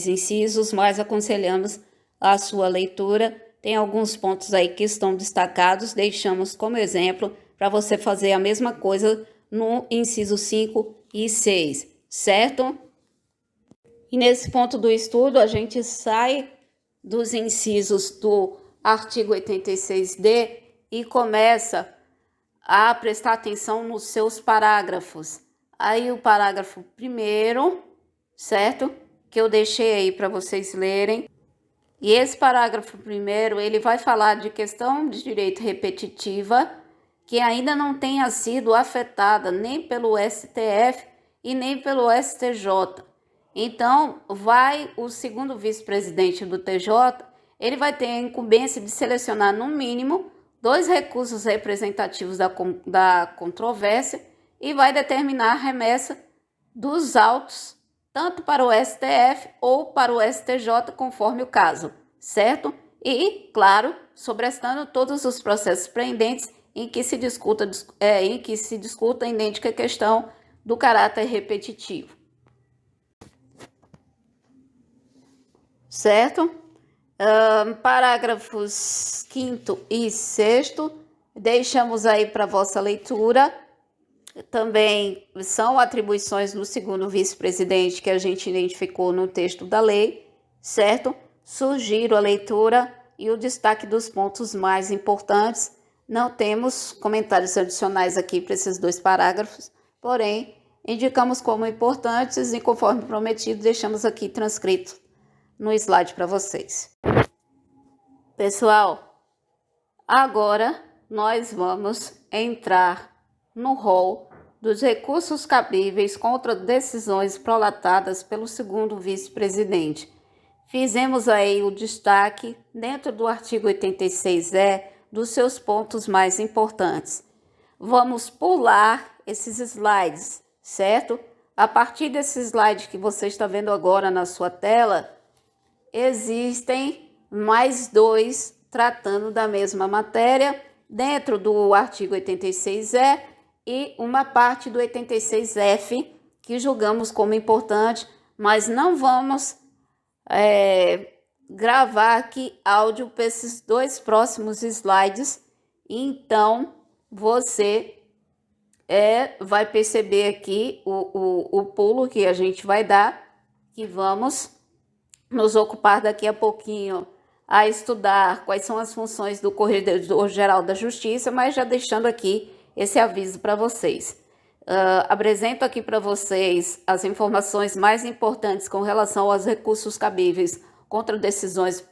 incisos, mas aconselhamos a sua leitura. Tem alguns pontos aí que estão destacados, deixamos como exemplo para você fazer a mesma coisa no inciso 5 e 6, certo? E nesse ponto do estudo, a gente sai dos incisos do artigo 86D e começa a prestar atenção nos seus parágrafos. Aí o parágrafo 1º, certo? Que eu deixei aí para vocês lerem. E esse parágrafo 1º, ele vai falar de questão de direito repetitiva que ainda não tenha sido afetada nem pelo STF e nem pelo STJ. Então, o segundo vice-presidente do TJ, ele vai ter a incumbência de selecionar, no mínimo, 2 recursos representativos da controvérsia e vai determinar a remessa dos autos, tanto para o STF ou para o STJ, conforme o caso, certo? E, claro, sobrestando todos os processos pendentes em que se discuta a idêntica questão do caráter repetitivo. Certo? Parágrafos 5º e 6º, deixamos aí para vossa leitura. Também são atribuições do segundo vice-presidente que a gente identificou no texto da lei, certo? Sugiro a leitura e o destaque dos pontos mais importantes. Não temos comentários adicionais aqui para esses 2 parágrafos, porém, indicamos como importantes e, conforme prometido, deixamos aqui transcrito no slide para vocês. Pessoal, agora nós vamos entrar no rol dos recursos cabíveis contra decisões prolatadas pelo segundo vice-presidente. Fizemos aí o destaque dentro do artigo 86E dos seus pontos mais importantes. Vamos pular esses slides, certo? A partir desse slide que você está vendo agora na sua tela, existem mais 2 tratando da mesma matéria dentro do artigo 86E e uma parte do 86F que julgamos como importante, mas não vamos gravar aqui áudio para esses 2 próximos slides. Então, você vai perceber aqui o pulo que a gente vai dar, que vamos nos ocupar daqui a pouquinho a estudar quais são as funções do Corregedor-Geral da Justiça, mas já deixando aqui esse aviso para vocês. Apresento aqui para vocês as informações mais importantes com relação aos recursos cabíveis contra decisões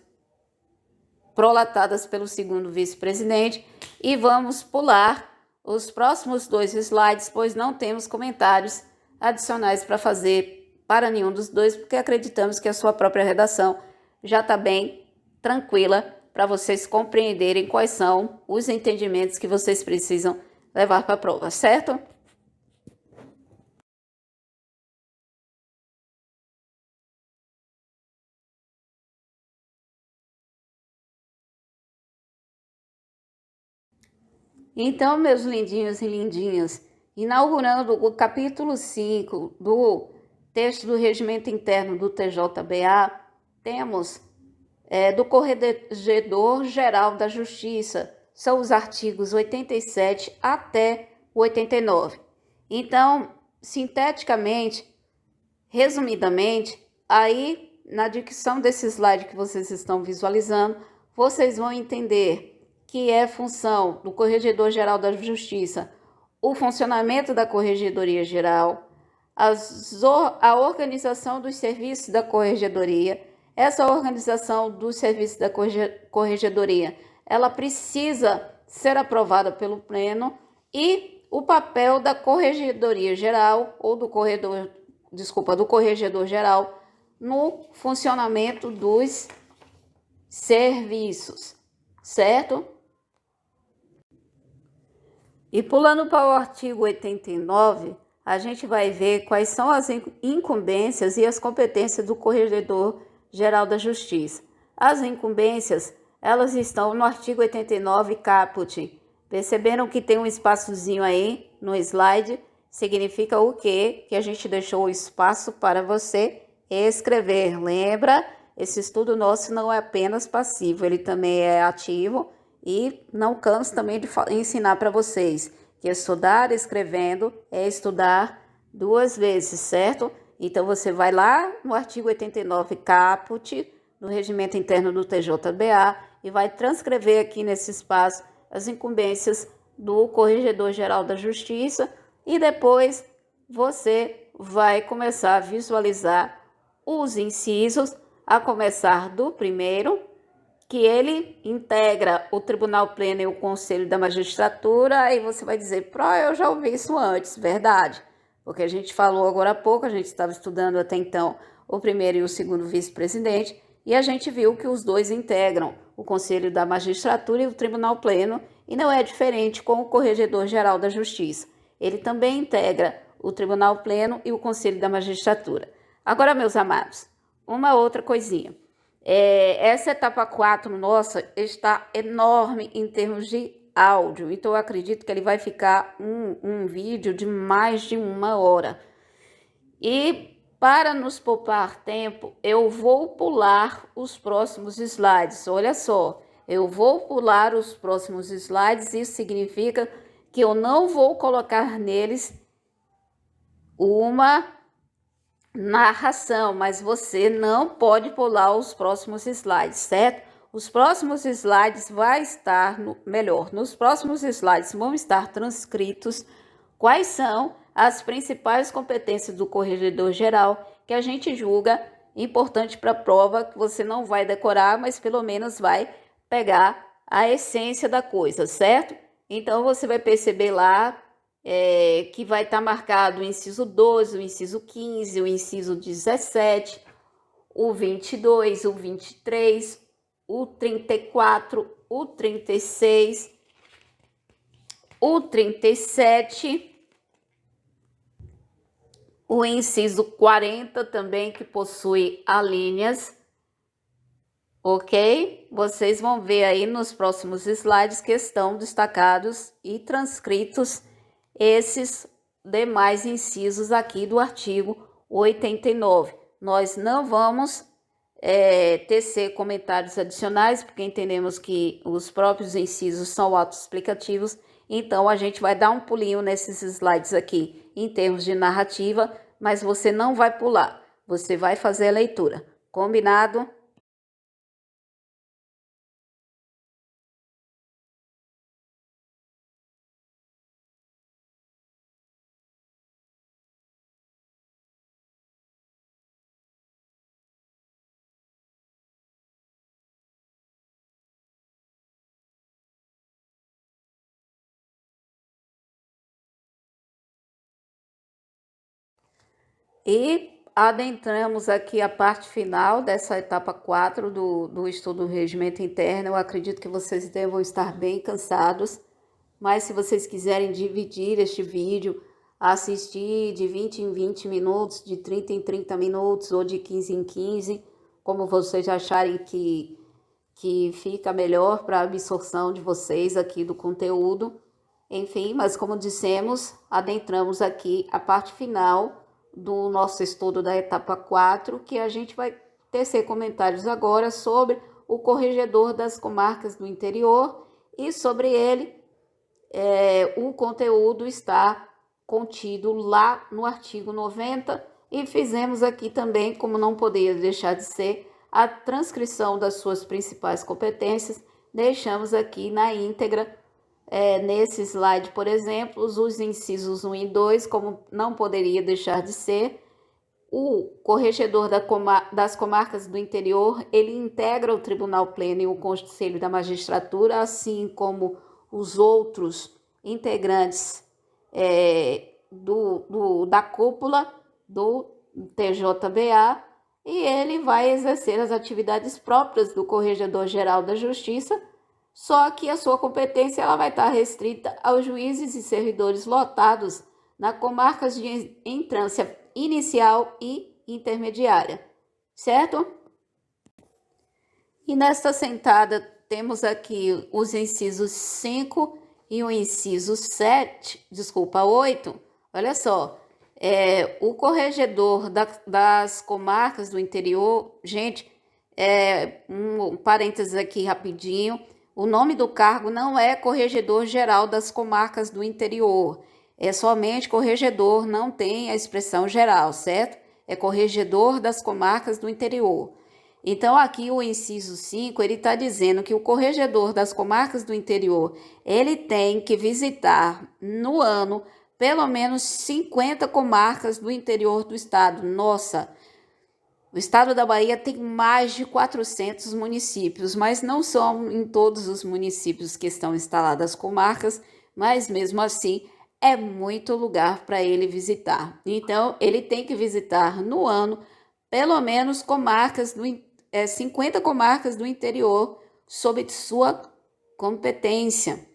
prolatadas pelo segundo vice-presidente e vamos pular os próximos 2 slides, pois não temos comentários adicionais para fazer para nenhum dos 2, porque acreditamos que a sua própria redação já está bem tranquila para vocês compreenderem quais são os entendimentos que vocês precisam levar para a prova, certo? Então, meus lindinhos e lindinhas, inaugurando o capítulo 5 do texto do Regimento Interno do TJBA, temos do Corregedor-Geral da Justiça, são os artigos 87 até 89. Então, sinteticamente, resumidamente, aí na dicção desse slide que vocês estão visualizando, vocês vão entender que é função do Corregedor-Geral da Justiça o funcionamento da Corregedoria Geral, a organização dos serviços da Corregedoria. Essa organização dos serviços da Corregedoria, ela precisa ser aprovada pelo Pleno e o papel da Corregedoria Geral ou do Corregedor Geral no funcionamento dos serviços, certo? E pulando para o artigo 89, a gente vai ver quais são as incumbências e as competências do Corregedor-Geral da Justiça. As incumbências, elas estão no artigo 89, caput. Perceberam que tem um espaçozinho aí no slide? Significa o quê? Que a gente deixou o espaço para você escrever. Lembra? Esse estudo nosso não é apenas passivo, ele também é ativo. E não canso também de ensinar para vocês que estudar escrevendo é estudar 2 vezes, certo? Então, você vai lá no artigo 89, caput, do Regimento Interno do TJBA, e vai transcrever aqui nesse espaço as incumbências do Corregedor-Geral da Justiça, e depois você vai começar a visualizar os incisos, a começar do primeiro, que ele integra o Tribunal Pleno e o Conselho da Magistratura. Aí você vai dizer, eu já ouvi isso antes, verdade? Porque a gente falou agora há pouco, a gente estava estudando até então o primeiro e o segundo vice-presidente, e a gente viu que os dois integram o Conselho da Magistratura e o Tribunal Pleno, e não é diferente com o Corregedor-Geral da Justiça. Ele também integra o Tribunal Pleno e o Conselho da Magistratura. Agora, meus amados, uma outra coisinha. Essa etapa 4 nossa está enorme em termos de áudio, então eu acredito que ele vai ficar um vídeo de mais de 1 hora. E para nos poupar tempo, eu vou pular os próximos slides. Olha só, eu vou pular os próximos slides, isso significa que eu não vou colocar neles uma narração, mas você não pode pular os próximos slides, certo? Os próximos slides nos próximos slides vão estar transcritos quais são as principais competências do corregedor geral que a gente julga importante para a prova, que você não vai decorar, mas pelo menos vai pegar a essência da coisa, certo? Então você vai perceber lá que vai estar marcado o inciso 12, o inciso 15, o inciso 17, o 22, o 23, o 34, o 36, o 37, o inciso 40 também, que possui alíneas, ok? Vocês vão ver aí nos próximos slides que estão destacados e transcritos esses demais incisos aqui do artigo 89. Nós não vamos tecer comentários adicionais, porque entendemos que os próprios incisos são autoexplicativos, então a gente vai dar um pulinho nesses slides aqui em termos de narrativa, mas você não vai pular, você vai fazer a leitura. Combinado? E adentramos aqui a parte final dessa etapa 4 do estudo do regimento interno. Eu acredito que vocês devam estar bem cansados, mas se vocês quiserem dividir este vídeo, assistir de 20 em 20 minutos, de 30 em 30 minutos ou de 15 em 15, como vocês acharem que fica melhor para a absorção de vocês aqui do conteúdo. Enfim, mas como dissemos, adentramos aqui a parte final do nosso estudo da etapa 4, que a gente vai tecer comentários agora sobre o corregedor das comarcas do interior, e sobre ele o conteúdo está contido lá no artigo 90, e fizemos aqui também, como não poderia deixar de ser, a transcrição das suas principais competências. Deixamos aqui na íntegra, nesse slide, por exemplo, os incisos 1 e 2, como não poderia deixar de ser. O corregedor das comarcas do interior, ele integra o Tribunal Pleno e o Conselho da Magistratura, assim como os outros integrantes da cúpula do TJBA, e ele vai exercer as atividades próprias do Corregedor-Geral da Justiça, só que a sua competência ela vai estar restrita aos juízes e servidores lotados nas comarcas de entrância inicial e intermediária, certo? E nesta sentada temos aqui os incisos 5 e o inciso 8. Olha só, o corregedor das comarcas do interior, gente, um parênteses aqui rapidinho, o nome do cargo não é Corregedor Geral das Comarcas do Interior, é somente corregedor, não tem a expressão geral, certo? É Corregedor das Comarcas do Interior. Então, aqui o inciso 5, ele está dizendo que o corregedor das comarcas do interior, ele tem que visitar no ano pelo menos 50 comarcas do interior do estado. Nossa, o estado da Bahia tem mais de 400 municípios, mas não são em todos os municípios que estão instaladas as comarcas, mas mesmo assim é muito lugar para ele visitar. Então, ele tem que visitar no ano pelo menos comarcas 50 comarcas do interior sob sua competência.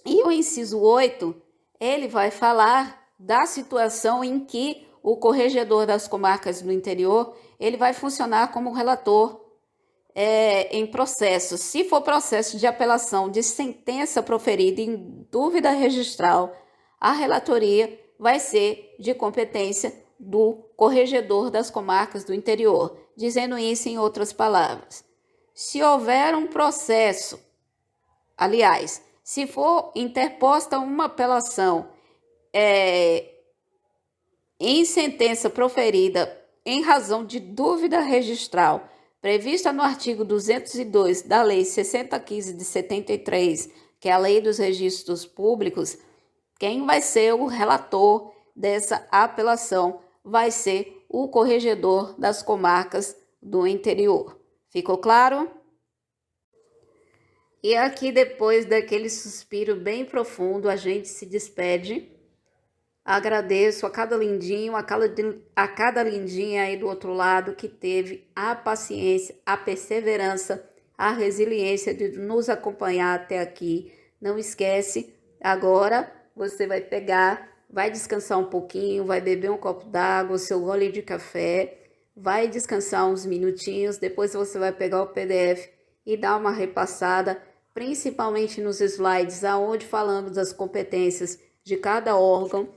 E o inciso 8, ele vai falar da situação em que o corregedor das comarcas do interior, ele vai funcionar como relator em processo. Se for processo de apelação de sentença proferida em dúvida registral, a relatoria vai ser de competência do corregedor das comarcas do interior. Dizendo isso em outras palavras, se houver um processo, aliás, se for interposta uma apelação em sentença proferida em razão de dúvida registral, prevista no artigo 202 da Lei 6015 de 73, que é a Lei dos Registros Públicos, quem vai ser o relator dessa apelação vai ser o corregedor das comarcas do interior. Ficou claro? E aqui, depois daquele suspiro bem profundo, a gente se despede. Agradeço a cada lindinho, a cada lindinha aí do outro lado que teve a paciência, a perseverança, a resiliência de nos acompanhar até aqui. Não esquece, agora você vai pegar, vai descansar um pouquinho, vai beber um copo d'água, seu gole de café, vai descansar uns minutinhos, depois você vai pegar o PDF e dar uma repassada, principalmente nos slides aonde falamos das competências de cada órgão.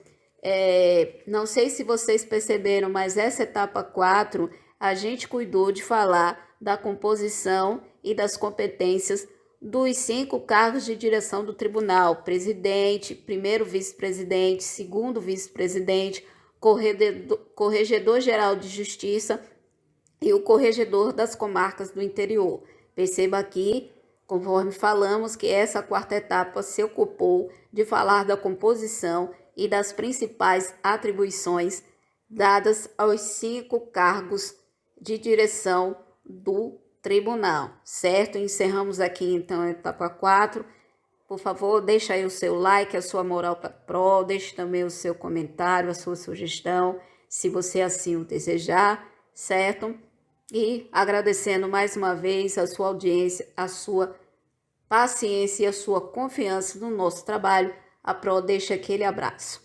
Não sei se vocês perceberam, mas essa etapa 4, a gente cuidou de falar da composição e das competências dos 5 cargos de direção do tribunal: presidente, primeiro vice-presidente, segundo vice-presidente, corregedor-geral de justiça e o corregedor das comarcas do interior. Perceba aqui, conforme falamos, que essa 4ª etapa se ocupou de falar da composição e das principais atribuições dadas aos 5 cargos de direção do tribunal, certo? Encerramos aqui então a etapa 4. Por favor, deixa aí o seu like, a sua moral para prol, deixe também o seu comentário, a sua sugestão, se você assim o desejar, certo? E agradecendo mais uma vez a sua audiência, a sua paciência e a sua confiança no nosso trabalho, a prol deixa aquele abraço.